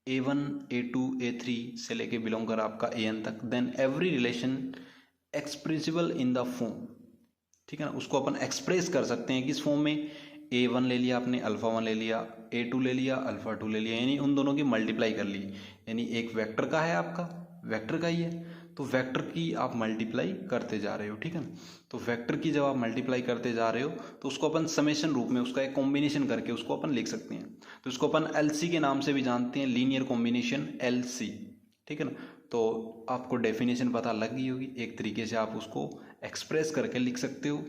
A1 A2 A3 से लेके बिलोंग कर आपका AN तक, then every relation expressible in the form, ठीक है ना। उसको अपन एक्सप्रेस कर सकते हैं किस फॉर्म में, A1 ले लिया आपने, α1 ले लिया, A2 ले लिया, α2 ले लिया, यानी उन दोनों की मल्टीप्लाई कर ली, यानी एक वेक्टर का है आपका, वेक्टर का ही है, तो वेक्टर की आप मल्टीप्लाई करते जा रहे हो, ठीक है ना। तो वेक्टर की जब आप मल्टीप्लाई करते जा रहे हो तो उसको अपन समेशन रूप में उसका एक कॉम्बिनेशन करके उसको अपन लिख सकते हैं। तो इसको अपन LC के नाम से भी जानते हैं, लीनियर कॉम्बिनेशन LC, ठीक है ना। तो आपको डेफिनेशन पता लग गई होगी, एक तरीके से आप उसको एक्सप्रेस करके लिख सकते हो,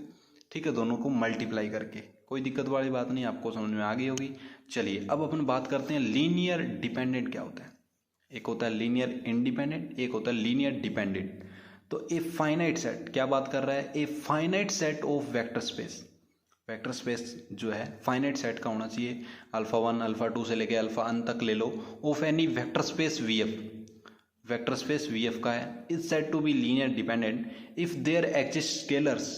ठीक है, दोनों को मल्टीप्लाई करके। कोई दिक्कत वाली बात नहीं, आपको समझ में आ गई होगी। चलिए अब अपन बात करते हैं लीनियर डिपेंडेंट क्या होता है। एक होता है लीनियर इंडिपेंडेंट, एक होता है लीनियर डिपेंडेंट। तो ए फाइनाइट सेट क्या बात कर रहा है, a finite set of vector space. Vector space जो है फाइनाइट सेट का होना चाहिए, α1 α2 से लेके αn तक ले लो, of any vector space VF। Vector space VF का है, is set to be linear dependent if there exist scalars.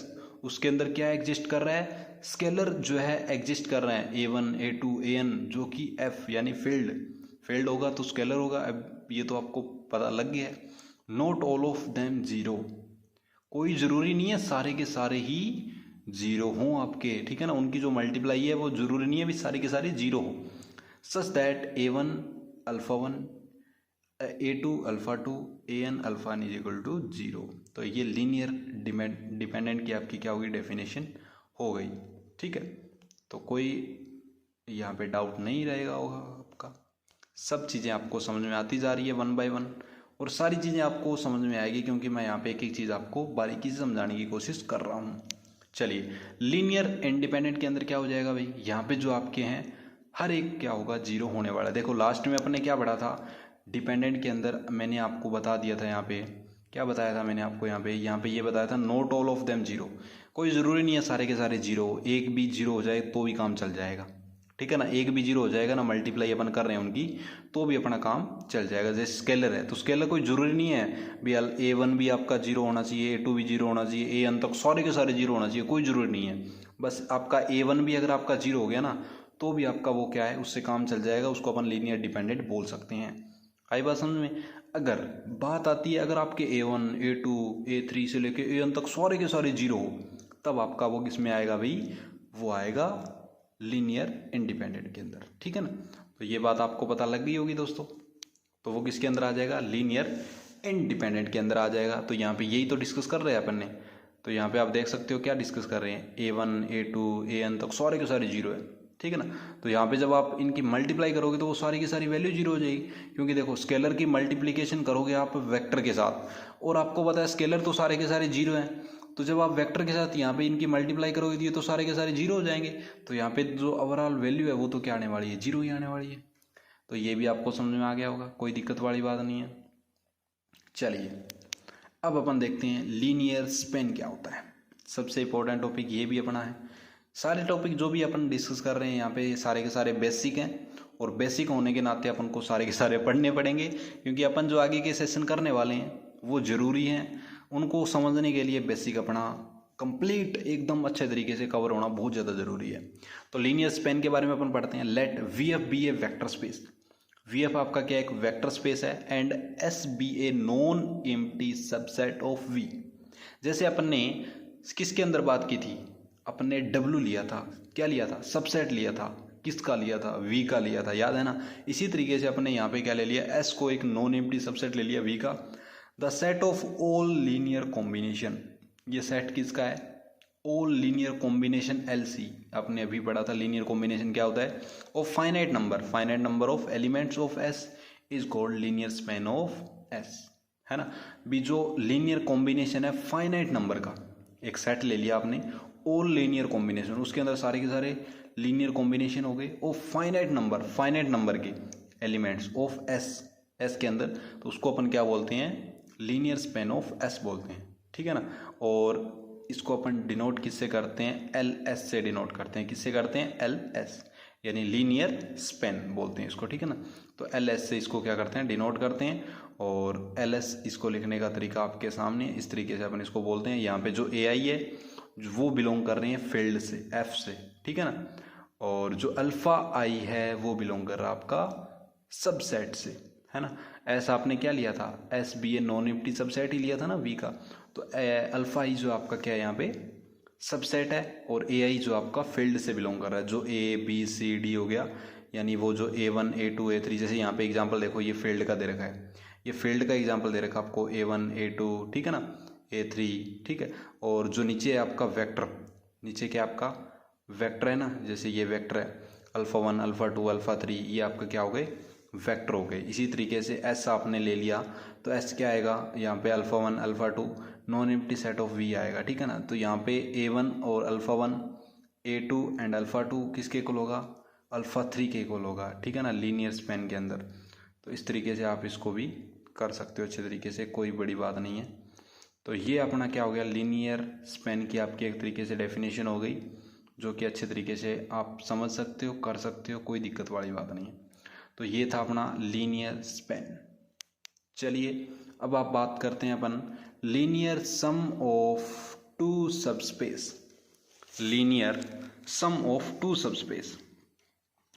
उसके अंदर क्या एग्जिस्ट कर रहा है, स्केलर जो है एग्जिस्ट कर रहे हैं, A1 A2 AN, जो कि F यानी फील्ड होगा तो स्केलर होगा। अब ये तो आपको पता लग गया है। Not all of them zero, कोई ज़रूरी नहीं है सारे के सारे ही जीरो हों आपके, ठीक है ना। उनकी जो मल्टीप्लाई है वो ज़रूरी नहीं है भी सारे के सारे जीरो हो। Such that A1 α1 A2 α2 AN α is equal to 0। तो ये लीनियर डिपेंडेंट की आपकी क्या होगी, डेफिनेशन हो गई, ठीक है। तो कोई यहाँ पे डाउट नहीं रहेगा होगा आपका, सब चीज़ें आपको समझ में आती जा रही है वन बाय वन, और सारी चीज़ें आपको समझ में आएगी क्योंकि मैं यहाँ पे एक एक चीज़ आपको बारीकी से समझाने की कोशिश कर रहा हूँ। चलिए लीनियर इंडिपेंडेंट के अंदर क्या हो जाएगा भाई, यहाँ पे जो आपके हैं हर एक क्या होगा, जीरो होने वाला है। देखो लास्ट में अपने क्या पढ़ा था, डिपेंडेंट के अंदर मैंने आपको बता दिया था, यहाँ पे क्या बताया था मैंने आपको, यहाँ पे ये बताया था not all of them zero. कोई ज़रूरी नहीं है सारे के सारे जीरो, एक भी जीरो हो जाए तो भी काम चल जाएगा, ठीक है ना। एक भी जीरो हो जाएगा ना, मल्टीप्लाई अपन कर रहे हैं उनकी, तो भी अपना काम चल जाएगा। जैसे स्केलर है तो स्केलर कोई ज़रूरी नहीं है भी A1 भी आपका जीरो होना चाहिए, A2 भी जीरो होना चाहिए, AN तक सारे के सारे जीरो होना चाहिए, कोई ज़रूरी नहीं है। बस आपका A1 भी अगर आपका जीरो हो गया ना तो भी आपका वो क्या है, उससे काम चल जाएगा, उसको अपन लीनियर डिपेंडेंट बोल सकते हैं। आई बात समझ में। अगर बात आती है अगर आपके A1 A2 A3 से लेके AN तक सारे के सारे जीरो हो, तब आपका वो किस में आएगा भाई, वो आएगा लीनियर इंडिपेंडेंट के अंदर, ठीक है ना। तो ये बात आपको पता लग गई होगी दोस्तों। तो वो किसके अंदर आ जाएगा, लीनियर इंडिपेंडेंट के अंदर आ जाएगा। तो यहाँ पे यही तो डिस्कस कर रहे हैं अपन ने। तो यहाँ पे आप देख सकते हो क्या डिस्कस कर रहे हैं, A1 A2 AN तक सारे के सारे जीरो है, ठीक है ना। तो यहाँ पे जब आप इनकी मल्टीप्लाई करोगे तो वो सारी की सारी वैल्यू जीरो हो जाएगी, क्योंकि देखो स्केलर की मल्टीप्लिकेशन करोगे आप वेक्टर के साथ, और आपको पता है स्केलर तो सारे के सारे जीरो हैं, तो जब आप वेक्टर के साथ यहाँ पे इनकी मल्टीप्लाई करोगे तो ये तो सारे के सारे जीरो हो जाएंगे। तो यहाँ पे जो ओवरऑल वैल्यू है वो तो क्या आने वाली है, जीरो ही आने वाली है। तो ये भी आपको समझ में आ गया होगा, कोई दिक्कत वाली बात नहीं है। चलिए अब अपन देखते हैं लीनियर स्पेन क्या होता है। सबसे इंपॉर्टेंट टॉपिक ये भी अपना है। सारे टॉपिक जो भी अपन डिस्कस कर रहे हैं यहाँ पे सारे के सारे बेसिक हैं, और बेसिक होने के नाते अपन को सारे के सारे पढ़ने पड़ेंगे, क्योंकि अपन जो आगे के सेशन करने वाले हैं वो ज़रूरी हैं। उनको समझने के लिए बेसिक अपना कंप्लीट एकदम अच्छे तरीके से कवर होना बहुत ज़्यादा ज़रूरी है। तो लीनियर स्पेन के बारे में अपन पढ़ते हैं। Let V F be a vector space. V F आपका क्या एक वेक्टर स्पेस है, and S be a non empty subset of V. जैसे अपन ने किसके अंदर बात की थी, अपन ने डब्ल्यू लिया था, क्या लिया था, सबसेट लिया था, किसका लिया था, वी का लिया था, याद है ना। इसी तरीके से अपन ने यहाँ पे क्या ले लिया, एस को एक नॉन एम्प्टी सबसेट ले लिया वी का। The set of all linear combination, ये सेट किसका है, ऑल लीनियर कॉम्बिनेशन एलसी। आपने अभी पढ़ा था लीनियर कॉम्बिनेशन क्या होता है, of finite number of elements of S is called linear span of S, है ना। भी जो लीनियर कॉम्बिनेशन है फाइनाइट नंबर का, एक सेट ले लिया आपने, ऑल लीनियर कॉम्बिनेशन, उसके अंदर सारे के सारे लीनियर कॉम्बिनेशन हो गए, ऑफ फाइनाइट नंबर के एलिमेंट्स ऑफ एस के अंदर, तो उसको अपन क्या बोलते हैं, लीनियर स्पेन ऑफ एस बोलते हैं, ठीक है ना। और इसको अपन डिनोट किससे करते हैं, एल एस से डिनोट करते हैं। किससे करते हैं, एल एस, यानी लीनियर स्पेन बोलते हैं इसको, ठीक है ना। तो एल एस से इसको क्या करते हैं, डिनोट करते हैं। और एल एस इसको लिखने का तरीका आपके सामने, इस तरीके से अपन इसको बोलते हैं। यहाँ पे जो ए आई है वो बिलोंग कर रही है फील्ड से, एफ से, ठीक है ना। और जो अल्फा आई है वो बिलोंग कर रहा है आपका सबसेट से, है ना। ऐसा आपने क्या लिया था, S be a non empty subset ही लिया था ना वी का। तो अल्फा आई जो आपका क्या है यहाँ पे सबसेट है, और ए आई जो आपका फील्ड से बिलोंग कर रहा है, जो ए बी सी डी हो गया, यानी वो जो A1 A2 A3, जैसे यहाँ पे एग्जांपल देखो ये फील्ड का दे रखा है, ये फील्ड का एग्जांपल दे रखा है आपको A1 A2, ठीक है ना, A3, ठीक है। और जो नीचे है आपका वेक्टर, नीचे क्या आपका वेक्टर है ना, जैसे ये वेक्टर है अल्फ़ा 1 अल्फ़ा 2 अल्फ़ा 3, ये आपका क्या हो गए, वेक्टर हो गए। इसी तरीके से एस आपने ले लिया तो एस क्या आएगा, यहाँ पे alpha 1 alpha 2 non empty set of V आएगा, ठीक है ना। तो यहाँ पे A1 और अल्फ़ा 1 A2 एंड अल्फ़ा 2 किसके इक्वल होगा, अल्फ़ा 3 के इक्वल होगा, ठीक है ना, लीनियर स्पेन के अंदर। तो इस तरीके से आप इसको भी कर सकते हो अच्छे तरीके से, कोई बड़ी बात नहीं है। तो ये अपना क्या हो गया, लीनियर स्पेन की आपकी एक तरीके से डेफिनेशन हो गई, जो कि अच्छे तरीके से आप समझ सकते हो, कर सकते हो, कोई दिक्कत वाली बात नहीं है। तो ये था अपना लीनियर स्पेन। चलिए अब आप बात करते हैं अपन linear sum of two subspace. Linear sum of two subspace,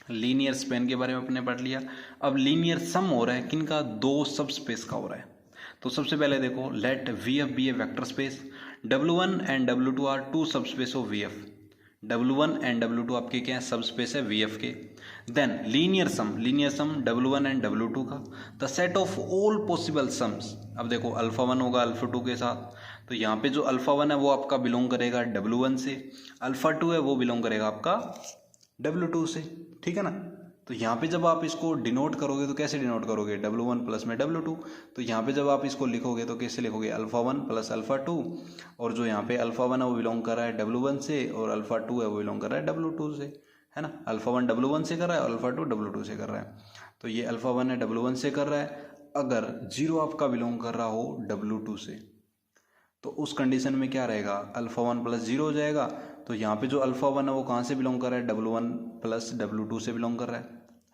linear span के बारे में अपने पढ़ लिया। अब लीनियर सम हो रहा है किनका, दो सबस्पेस का हो रहा है। तो सबसे पहले देखो, let V F be a vector space, W1 and W2 are two subspace of V F. W1 and W2 आपके क्या है, सब स्पेस है वी एफ के। Then linear sum W1 and W2 का, the set of all possible sums. अब देखो alpha 1 होगा alpha 2 के साथ, तो यहाँ पे जो अल्फा 1 है वो आपका बिलोंग करेगा W1 से, अल्फा 2 है वो बिलोंग करेगा आपका W2 से, ठीक है ना। तो यहाँ पे जब आप इसको डिनोट करोगे तो कैसे डिनोट करोगे, W1 प्लस में W2। तो यहाँ पे जब आप इसको लिखोगे तो कैसे लिखोगे, अल्फा 1 प्लस अल्फा 2, और जो यहाँ पे अल्फा 1 है वो बिलोंग कर रहा है W1 से, और अल्फा 2 है वो बिलोंग कर रहा है W2 से, है ना। अल्फा 1 W1 से कर रहा है और अल्फा 2 W2 से कर रहा है। तो ये अल्फा 1 है W1 से कर रहा है, अगर 0 आपका बिलोंग कर रहा हो W2 से, तो उस कंडीशन में क्या रहेगा, अल्फा 1 प्लस 0 हो जाएगा। तो यहाँ पे जो अल्फा 1 है वो कहाँ से बिलोंग कर रहा है, W1 प्लस W2 से बिलोंग कर रहा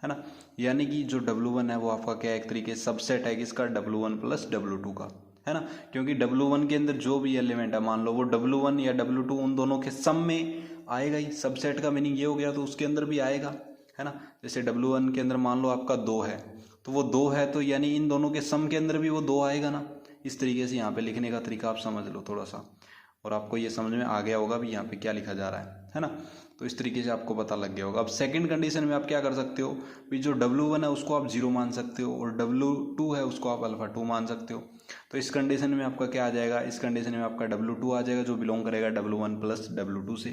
है ना। यानी कि जो W1 है वो आपका क्या एक तरीके सबसेट है किसका, W1 प्लस W2 का, है ना। क्योंकि W1 के अंदर जो भी एलिमेंट है, मान लो वो W1 या W2 उन दोनों के सम में आएगा ही, सबसेट का मीनिंग ये हो गया, तो उसके अंदर भी आएगा, है ना। जैसे W1 के अंदर मान लो आपका 2 है, तो वो 2 है तो यानी इन दोनों के सम के अंदर भी वो 2 आएगा ना। इस तरीके से यहाँ पे लिखने का तरीका आप समझ लो थोड़ा सा, और आपको ये समझ में आ गया होगा भी यहाँ पे क्या लिखा जा रहा है ना। तो इस तरीके से आपको पता लग गया होगा। अब सेकंड कंडीशन में आप क्या कर सकते हो, भी जो W1 है उसको आप 0 मान सकते हो, और W2 है उसको आप अल्फा 2 मान सकते हो। तो इस कंडीशन में आपका क्या आ जाएगा, इस कंडीशन में आपका W2 आ जाएगा जो बिलोंग करेगा W1 प्लस W2 से,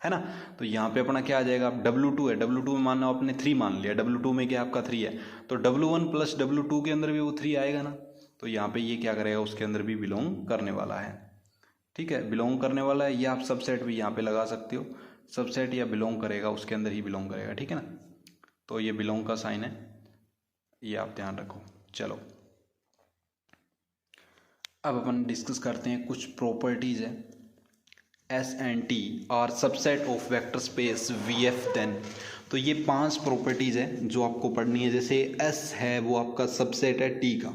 है ना। तो यहाँ पे अपना क्या आ जाएगा, W2 है, W2 में मानना आपने 3 मान लिया, W2 में क्या आपका 3 है, तो W1 प्लस W2 के अंदर भी वो 3 आएगा ना। तो यहाँ पे ये क्या करेगा, उसके अंदर भी बिलोंग करने वाला है, ठीक है, बिलोंग करने वाला है। या आप सबसेट भी यहाँ पे लगा सकते हो, सबसेट या बिलोंग करेगा उसके अंदर ही बिलोंग करेगा, ठीक है ना। तो ये बिलोंग का साइन है, ये आप ध्यान रखो। चलो अब अपन डिस्कस करते हैं कुछ प्रॉपर्टीज़ है। S and T R subset of vector space VF10। तो ये 5 प्रॉपर्टीज़ है जो आपको पढ़नी है। जैसे एस है वो आपका सबसेट है टी का,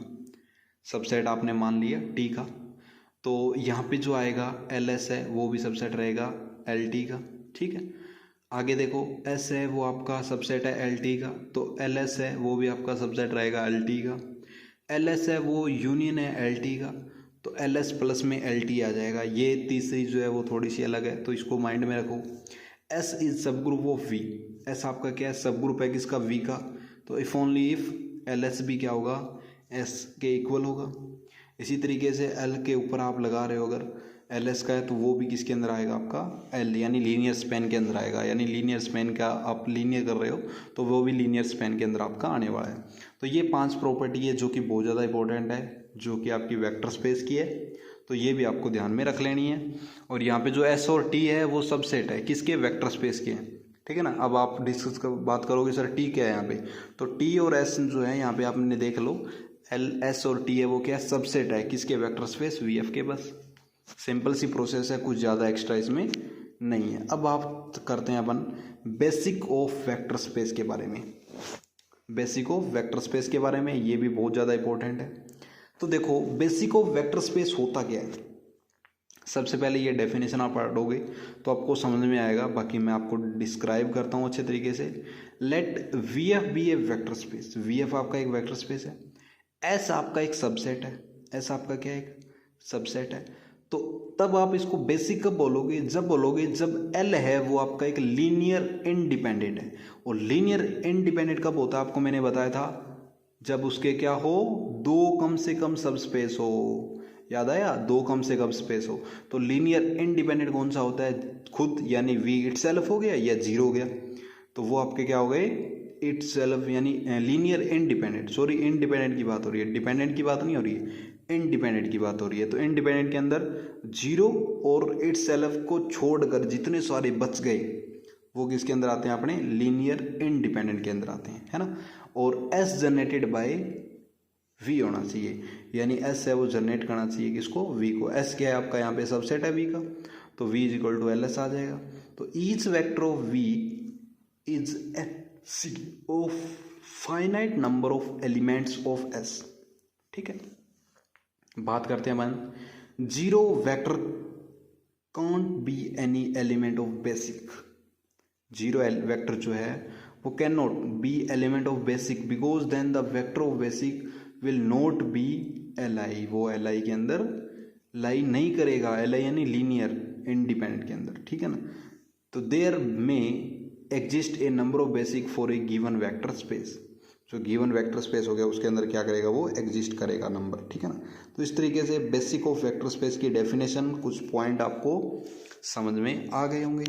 सबसेट आपने मान लिया टी का, तो यहाँ पे जो आएगा LS है वो भी सबसेट रहेगा LT का, ठीक है। आगे देखो S है वो आपका सबसेट है LT का, तो LS है वो भी आपका सबसेट रहेगा LT का। LS है वो यूनियन है LT का, तो LS प्लस में LT आ जाएगा। ये तीसरी जो है वो थोड़ी सी अलग है, तो इसको माइंड में रखो। S इज सब ग्रुप ऑफ V। S आपका क्या है, सब ग्रुप है किसका, V का। तो इफ़ ओनली इफ LS भी क्या होगा, S के इक्वल होगा। इसी तरीके से L के ऊपर आप लगा रहे हो अगर LS का है तो वो भी किसके अंदर आएगा आपका L, यानी लीनियर स्पेन के अंदर आएगा। यानी लीनियर स्पेन का आप लीनियर कर रहे हो तो वो भी लीनियर स्पेन के अंदर आपका आने वाला है। तो ये 5 प्रॉपर्टी है जो कि बहुत ज़्यादा इंपॉर्टेंट है, जो कि आपकी वेक्टर स्पेस की है, तो ये भी आपको ध्यान में रख लेनी है। और यहाँ पे जो S और T है वो सबसेट है किसके, वेक्टर स्पेस के, ठीक है ना। अब आप डिस्कस कर बात करोगे सर T क्या है यहाँ पे, तो T और S जो है यहाँ पे आपने देख लो, S और T है वो क्या है, सबसेट है किसके, वेक्टर स्पेस VF के। बस सिंपल सी प्रोसेस है, कुछ ज़्यादा एक्स्ट्रा इसमें नहीं है। अब आप करते हैं अपन बेसिक ऑफ वेक्टर स्पेस के बारे में। बेसिक ऑफ वेक्टर स्पेस के बारे में, ये भी बहुत ज़्यादा इंपॉर्टेंट है। तो देखो बेसिक ऑफ वेक्टर स्पेस होता क्या है। सबसे पहले ये डेफिनेशन आप पढ़ोगे तो आपको समझ में आएगा, बाकी मैं आपको डिस्क्राइब करता हूँ अच्छे तरीके से। Late VF be a vector space. VF आपका एक वेक्टर स्पेस है, S आपका एक सबसेट है, S आपका क्या है, एक सबसेट है। तो तब आप इसको बेसिक कब बोलोगे, जब बोलोगे जब L है वो आपका एक लीनियर इंडिपेंडेंट है। और लीनियर इंडिपेंडेंट कब होता है, आपको मैंने बताया था, जब उसके क्या हो, 2 कम से कम सब स्पेस हो। याद आया, 2 कम से कम स्पेस हो। तो लीनियर इंडिपेंडेंट कौन सा होता है, खुद यानी V इटसेल्फ हो गया या 0 हो गया, तो वो आपके क्या हो गए, इटसेल्फ, यानी लीनियर इंडिपेंडेंट। सॉरी, इंडिपेंडेंट की बात हो रही है, डिपेंडेंट की बात नहीं हो रही है, इंडिपेंडेंट की बात हो रही है। तो इंडिपेंडेंट के अंदर 0 और इटसेल्फ को छोड़कर जितने सारे बच गए वो किसके अंदर आते हैं, अपने लीनियर इंडिपेंडेंट के अंदर आते हैं, है ना। और S जनरेटेड बाय V होना चाहिए, यानी S है वो जनरेट करना चाहिए किसको, V को। S क्या है आपका यहाँ पे सबसेट है V का, तो V is equal to LS आ जाएगा। तो each vector of V is a set of finite number of elements of S, ठीक है। बात करते हैं अपन, 0 vector can't be any element of basic. 0 vector जो है वो can not be element of basic, because then the vector of basic will not be Li। वो Li के अंदर लाई नहीं करेगा, Li यानी लीनियर इंडिपेंडेंट के अंदर, ठीक है ना। तो देयर में exist A number of basic for a given vector space. जो गिवन वेक्टर स्पेस हो गया उसके अंदर क्या करेगा, वो एग्जिस्ट करेगा नंबर, ठीक है ना। तो इस तरीके से बेसिक ऑफ वेक्टर स्पेस की डेफिनेशन, कुछ पॉइंट आपको समझ में आ गए होंगे,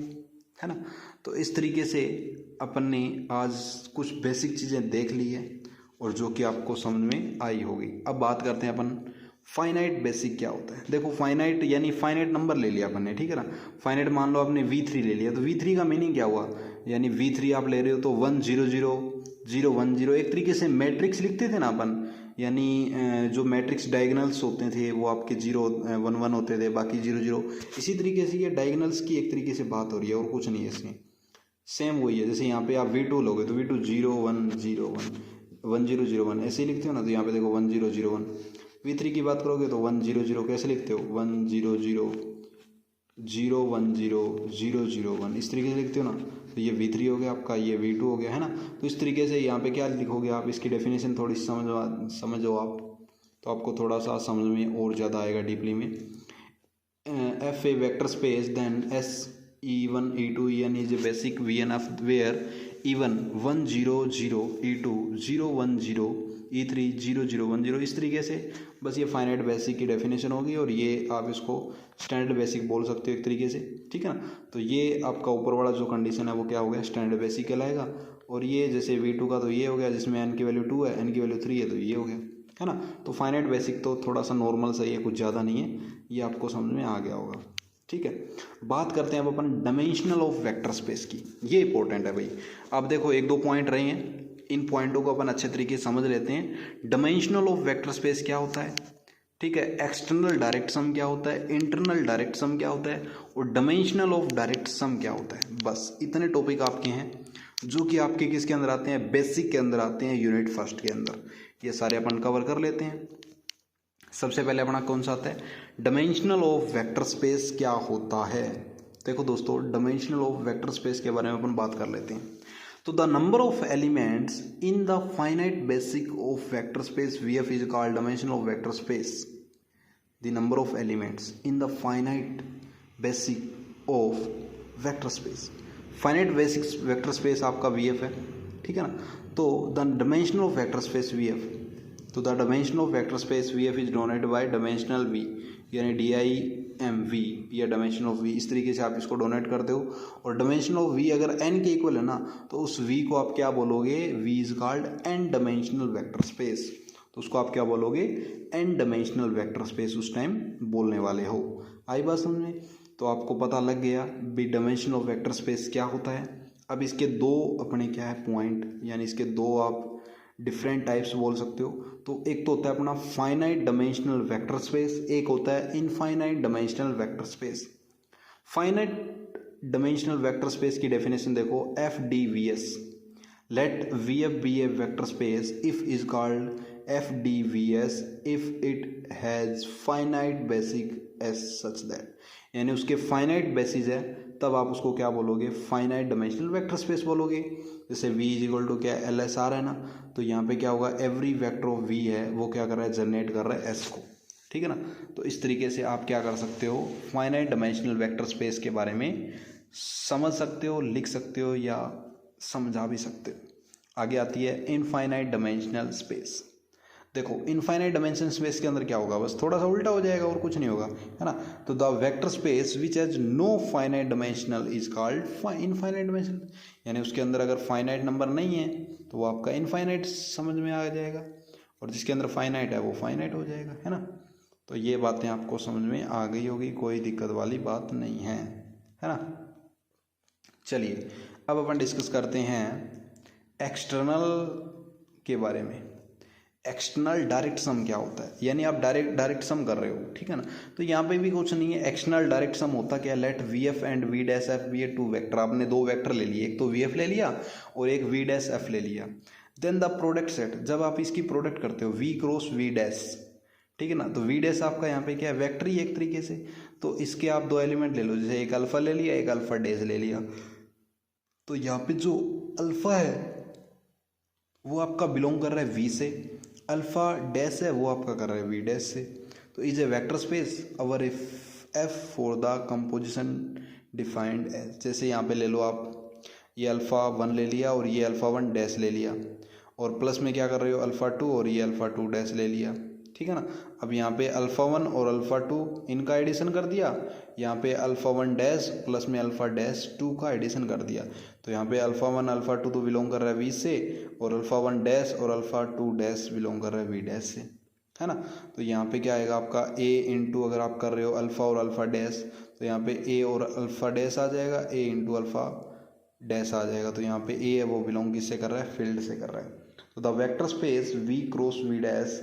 है ना। तो इस तरीके से अपन ने आज कुछ बेसिक चीज़ें देख ली है और जो कि आपको समझ में आई होगी। अब बात करते हैं अपन फाइनाइट बेसिक क्या होता है। देखो फाइनाइट यानी फाइनाइट नंबर ले लिया अपन ने, ठीक है ना। फाइनाइट मान लो आपने V3 ले लिया, तो V3 का मीनिंग क्या हुआ, यानी V3 आप ले रहे हो तो 1 0 0 0 1 0, एक तरीके से मैट्रिक्स लिखते थे ना अपन, यानी जो मैट्रिक्स डायगोनल्स होते थे वो आपके 0 1 1 होते थे, बाकी 0 0। इसी तरीके से ये डायगोनल्स की एक तरीके से बात हो रही है और कुछ नहीं है इसमें, सेम वही है। जैसे यहाँ पे आप V2 लोगे तो V2 0 1 0 1 1 0 0 1 ऐसे ही लिखते हो ना, तो यहाँ पे देखो 1 0 0 1। V3 की बात करोगे तो 1 0 0 कैसे लिखते हो, 1 0 0 0 1 0 0 0 1, इस तरीके से लिखते हो ना। तो ये V3 हो गया आपका, ये V2 हो गया, है ना। तो इस तरीके से यहाँ पे क्या लिखोगे आप, इसकी डेफिनेशन थोड़ी समझो आप, तो आपको थोड़ा सा समझ में और ज़्यादा आएगा डीपली में। F a vector space then S E1 E2 En is a basic Vn of where E1 1 0 0 E2 0 1 0 E3 0 0 1 0, इस तरीके से बस ये फाइनाइट बेसिक की डेफिनेशन होगी। और ये आप इसको स्टैंडर्ड बेसिक बोल सकते हो एक तरीके से, ठीक है ना। तो ये आपका ऊपर वाला जो कंडीशन है वो क्या हो गया, स्टैंडर्ड बेसिक कहलाएगा। और ये जैसे V2 का तो ये हो गया, जिसमें n की वैल्यू 2 है, n की वैल्यू 3 है, तो ये हो गया, है ना। तो फाइनाइट बेसिक तो थोड़ा सा नॉर्मल सही है, कुछ ज़्यादा नहीं है, ये आपको समझ में आ गया होगा, ठीक है। बात करते हैं अब अपन डायमेंशनल ऑफ वेक्टर स्पेस की, ये इंपॉर्टेंट है भाई। आप देखो 1 2 पॉइंट रहे हैं, इन पॉइंटों को अपन अच्छे तरीके से समझ लेते हैं। डायमेंशनल ऑफ वेक्टर स्पेस क्या होता है, ठीक है। एक्सटर्नल डायरेक्ट सम क्या होता है, इंटरनल डायरेक्ट सम क्या होता है, और डायमेंशनल ऑफ डायरेक्ट सम क्या होता है। बस इतने टॉपिक आपके हैं जो कि आपके किसके अंदर आते हैं, बेसिक के अंदर आते हैं, यूनिट फर्स्ट के अंदर। ये सारे अपन कवर कर लेते हैं। सबसे पहले अपना कौन सा आता है, डायमेंशनल ऑफ वेक्टर स्पेस क्या होता है। देखो दोस्तों, डायमेंशनल ऑफ वेक्टर स्पेस के बारे में अपन बात कर लेते हैं। तो the number of elements in the finite basic of vector space VF is called dimension of vector space. The number of elements in the finite basic of vector space. Finite basic vector space आपका VF है, ठीक है ना। तो the dimension of vector space VF, तो the dimension of vector space VF is donated bye dimensional V, यानी DIMV या dimension of V, इस तरीके से आप इसको डोनेट करते हो। और डायमेंशन ऑफ V अगर n के इक्वल है ना, तो उस V को आप क्या बोलोगे, V is called n dimensional vector space. तो उसको आप क्या बोलोगे, n डायमेंशनल वेक्टर स्पेस उस टाइम बोलने वाले हो। आई बात समझ में। तो आपको पता लग गया भी डायमेंशन ऑफ वेक्टर स्पेस क्या होता है। अब इसके दो अपने क्या है पॉइंट, यानी इसके दो आप डिफरेंट टाइप्स बोल सकते हो। तो एक तो होता है अपना फाइनाइट डायमेंशनल वेक्टर स्पेस, एक होता है infinite dimensional vector space. Finite dimensional vector space की डेफिनेशन देखो, FDVS, let VF be a vector space if is called FDVS if it has finite basic as such that, यानी उसके finite basis है तब आप उसको क्या बोलोगे, फाइनाइट डायमेंशनल वेक्टर स्पेस बोलोगे। जैसे V इज इक्वल टू क्या, LSR है ना, तो यहाँ पे क्या होगा, एवरी वेक्टर ऑफ V है वो क्या कर रहा है, जनरेट कर रहा है S को, ठीक है ना। तो इस तरीके से आप क्या कर सकते हो, फाइनाइट डायमेंशनल वेक्टर स्पेस के बारे में समझ सकते हो, लिख सकते हो या समझा भी सकते हो। आगे आती है इनफाइनाइट डायमेंशनल स्पेस। देखो इनफाइनाइट डायमेंशन स्पेस के अंदर क्या होगा, बस थोड़ा सा उल्टा हो जाएगा और कुछ नहीं होगा, है ना। तो the vector space which has no finite dimensional is called infinite dimension, यानी उसके अंदर अगर फाइनाइट नंबर नहीं है तो वो आपका इनफाइनाइट समझ में आ जाएगा, और जिसके अंदर फाइनाइट है वो फाइनाइट हो जाएगा, है ना। तो ये बातें आपको समझ में आ गई होगी, कोई दिक्कत वाली बात नहीं है ना। चलिए अब अपन डिस्कस करते हैं एक्सटर्नल के बारे में। एक्सटर्नल डायरेक्ट सम क्या होता है, यानी आप डायरेक्ट सम कर रहे हो, ठीक है ना। तो यहाँ पे भी कुछ नहीं है, एक्सटर्नल डायरेक्ट सम होता क्या, let VF and V dash F be a two vector. आपने दो वेक्टर ले लिए, एक तो VF ले लिया और एक V डैश F ले लिया। देन द प्रोडक्ट सेट, जब आप इसकी प्रोडक्ट करते हो V क्रॉस V डैश, ठीक है ना, तो V डैश आपका यहाँ पे क्या है, वेक्टर ही एक तरीके से। तो इसके आप दो एलिमेंट ले लो, जैसे एक अल्फा ले लिया, एक अल्फा डैश ले लिया। तो यहाँ पे जो अल्फा है वो आपका बिलोंग कर रहा है V से, अल्फा डैश है वो आपका कर रहा है V डैश से। तो is a vector space over if F for the composition defined as, जैसे यहाँ पे ले लो आप, ये अल्फा 1 ले लिया और ये अल्फा 1 डैश ले लिया, और प्लस में क्या कर रहे हो अल्फा 2 और ये अल्फा 2 डैश ले लिया, ठीक है ना। अब यहाँ पे अल्फा 1 और अल्फा 2 इनका एडिशन कर दिया, यहाँ पे अल्फा 1 डैश प्लस में अल्फा डैश 2 का एडिशन कर दिया। तो यहाँ पे अल्फा 1 अल्फा 2 तो बिलोंग कर रहा है V से, और अल्फा 1 डैश और अल्फा 2 डैश बिलोंग कर रहा है V डैश से, है ना। तो यहाँ पे क्या आएगा आपका A इंटू, अगर आप कर रहे हो अल्फा और अल्फा डैश, तो यहाँ पे A और अल्फा डैश आ जाएगा, A इंटू अल्फा डैश आ जाएगा। तो यहाँ पे A है वो बिलोंग किससे कर रहा है, फील्ड से कर रहा है। तो the vector space V cross V dash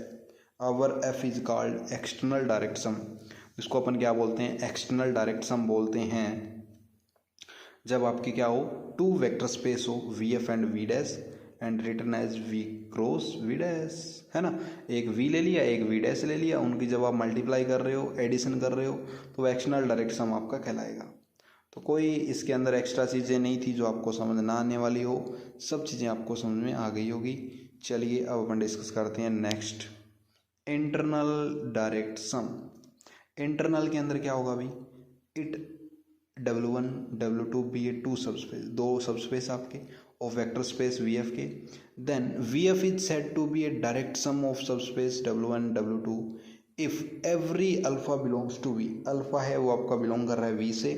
over F is called external direct sum. इसको अपन क्या बोलते हैं, एक्सटर्नल डायरेक्ट सम बोलते हैं जब आपकी क्या हो, टू वेक्टर स्पेस हो VF and V dash and return as V cross V dash, है ना। एक V ले लिया, एक V डैश ले लिया, उनकी जब आप मल्टीप्लाई कर रहे हो, एडिशन कर रहे हो, तो एक्सटर्नल डायरेक्ट सम आपका कहलाएगा। तो कोई इसके अंदर एक्स्ट्रा चीज़ें नहीं थी जो आपको समझ ना आने वाली हो, सब चीज़ें आपको समझ में आ गई होगी। चलिए अब अपन डिस्कस करते हैं next, internal direct sum. Internal के अंदर क्या होगा भाई, it W1 W2 be a two subspace, दो सबस्पेस आपके ऑफ वेक्टर स्पेस VF के। Then VF is said to be a direct sum of subspace W1 W2 if every alpha belongs to V, alpha है वो आपका belong कर रहा है V से,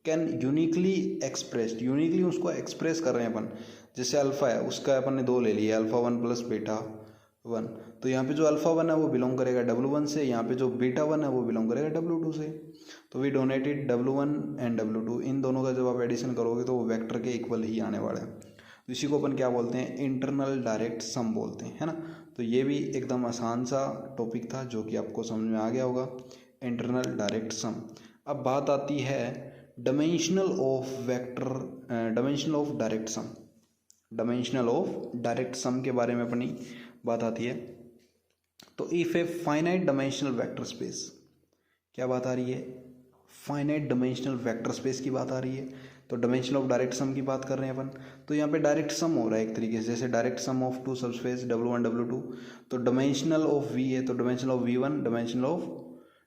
कैन यूनिकली एक्सप्रेस्ड, यूनिकली उसको एक्सप्रेस कर रहे हैं अपन। जैसे अल्फा है उसका अपन ने दो ले लिया, अल्फा 1 प्लस बीटा 1, तो यहाँ पे जो अल्फा 1 है वो बिलोंग करेगा W1 से, यहाँ पे जो बीटा 1 है वो बिलोंग करेगा W2 से। तो we donated W1 and W2, इन दोनों का जब आप एडिशन करोगे तो वो वेक्टर के इक्वल ही आने वाला है। तो इसी को अपन क्या बोलते हैं, इंटरनल डायरेक्ट सम बोलते हैं, है ना। तो ये भी एकदम आसान सा टॉपिक था जो कि आपको समझ में आ गया होगा, इंटरनल डायरेक्ट सम। अब बात आती है dimensional of vector, dimensional of direct sum, dimensional of direct sum के बारे में अपनी बात आती है। तो if a finite dimensional vector space, क्या बात आ रही है, फाइनाइट डायमेंशनल वेक्टर स्पेस की बात आ रही है। तो डायमेंशन ऑफ डायरेक्ट सम की बात कर रहे हैं अपन। तो यहाँ पे डायरेक्ट सम हो रहा है एक तरीके से, जैसे direct sum of two subspace W1 W2। तो डायमेंशनल ऑफ V है तो dimensional of V1, dimensional of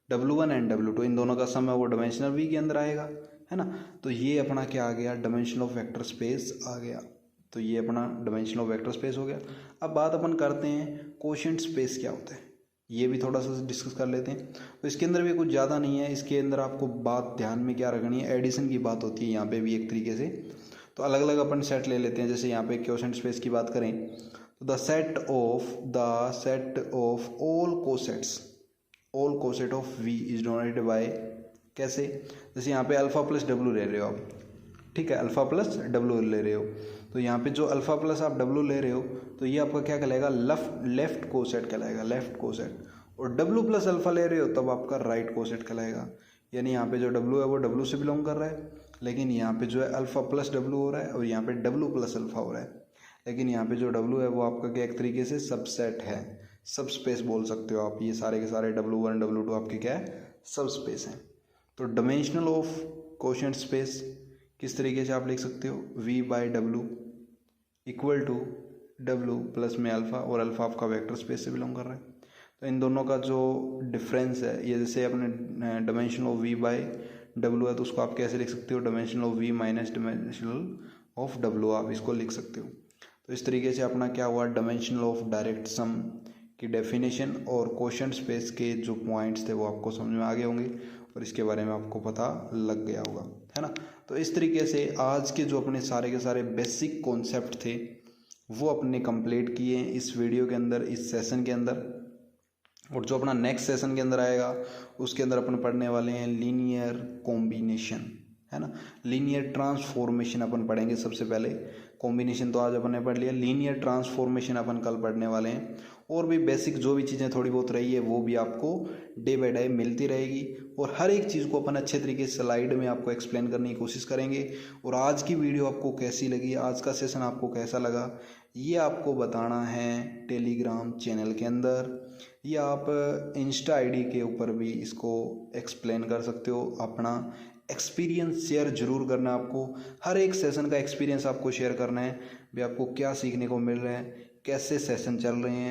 W1 and W2, इन दोनों का सम है वो डायमेंशनल V के अंदर आएगा, है ना। तो ये अपना क्या आ गया, डायमेंशन ऑफ वेक्टर स्पेस आ गया। तो ये अपना डायमेंशन ऑफ वेक्टर स्पेस हो गया। अब बात अपन करते हैं कोशेंट स्पेस क्या होता है, ये भी थोड़ा सा डिस्कस कर लेते हैं। तो इसके अंदर भी कुछ ज़्यादा नहीं है, इसके अंदर आपको बात ध्यान में क्या रखनी है, एडिशन की बात होती है यहाँ पे भी एक तरीके से। तो अलग अलग अपन सेट ले लेते हैं। जैसे यहाँ पे कोशेंट स्पेस की बात करें तो the set of all coset of V is denoted by, कैसे, जैसे यहाँ पे अल्फा प्लस W ले रहे हो आप, ठीक है, अल्फा प्लस W ले रहे हो। तो यहाँ पे जो अल्फा प्लस आप W ले रहे हो तो ये आपका क्या कहलाएगा, लेफ्ट कोसेट कहलाएगा, लेफ्ट कोसेट। और W प्लस अल्फा ले रहे हो तब आपका राइट कोसेट कहलाएगा। यानी यहाँ पे जो W है वो W से बिलोंग कर रहा है, लेकिन यहाँ पे जो है अल्फा प्लस W हो रहा है और यहाँ पे W प्लस अल्फा हो रहा है। लेकिन यहाँ पे जो W है वो आपका क्या एक तरीके से सबसेट है, सब स्पेस बोल सकते हो आप। ये सारे के सारे W1 W2 आपके क्या है, सब स्पेस हैं। तो डायमेंशनल ऑफ कोशेंट स्पेस किस तरीके से आप लिख सकते हो, V/W equal to W plus में अल्फ़ा, और अल्फ़ा आपका वेक्टर स्पेस से बिलोंग कर रहा है। तो इन दोनों का जो डिफरेंस है, ये जैसे अपने डायमेंशन ऑफ V/W है तो उसको आप कैसे लिख सकते हो, dimension of V minus dimensional of W आप इसको लिख सकते हो। तो इस तरीके से अपना क्या हुआ, डायमेंशनल ऑफ डायरेक्ट सम की डेफिनेशन और कोशेंट स्पेस के जो पॉइंट्स थे वो आपको समझ में आ गए होंगे और इसके बारे में आपको पता लग गया होगा, है ना। तो इस तरीके से आज के जो अपने सारे के सारे बेसिक कॉन्सेप्ट थे वो अपने कंप्लीट किए हैं इस वीडियो के अंदर, इस सेशन के अंदर। और जो अपना नेक्स्ट सेशन के अंदर आएगा उसके अंदर अपन पढ़ने वाले हैं लीनियर कॉम्बिनेशन, है ना, लीनियर ट्रांसफॉर्मेशन अपन पढ़ेंगे सबसे पहले। कॉम्बिनेशन तो आज अपन ने पढ़ लिया, लीनियर ट्रांसफॉर्मेशन अपन कल पढ़ने वाले हैं। और भी बेसिक जो भी चीज़ें थोड़ी बहुत रही है वो भी आपको डे बाय डे मिलती रहेगी और हर एक चीज़ को अपन अच्छे तरीके से स्लाइड में आपको एक्सप्लेन करने की कोशिश करेंगे। और आज की वीडियो आपको कैसी लगी, आज का सेशन आपको कैसा लगा, ये आपको बताना है टेलीग्राम चैनल के अंदर, या आप इंस्टा आईडी के ऊपर भी इसको एक्सप्लेन कर सकते हो। अपना एक्सपीरियंस शेयर जरूर करना है आपको, हर एक सेशन का एक्सपीरियंस आपको शेयर करना है भी आपको क्या सीखने को मिल रहा है, कैसे सेशन चल रहे हैं।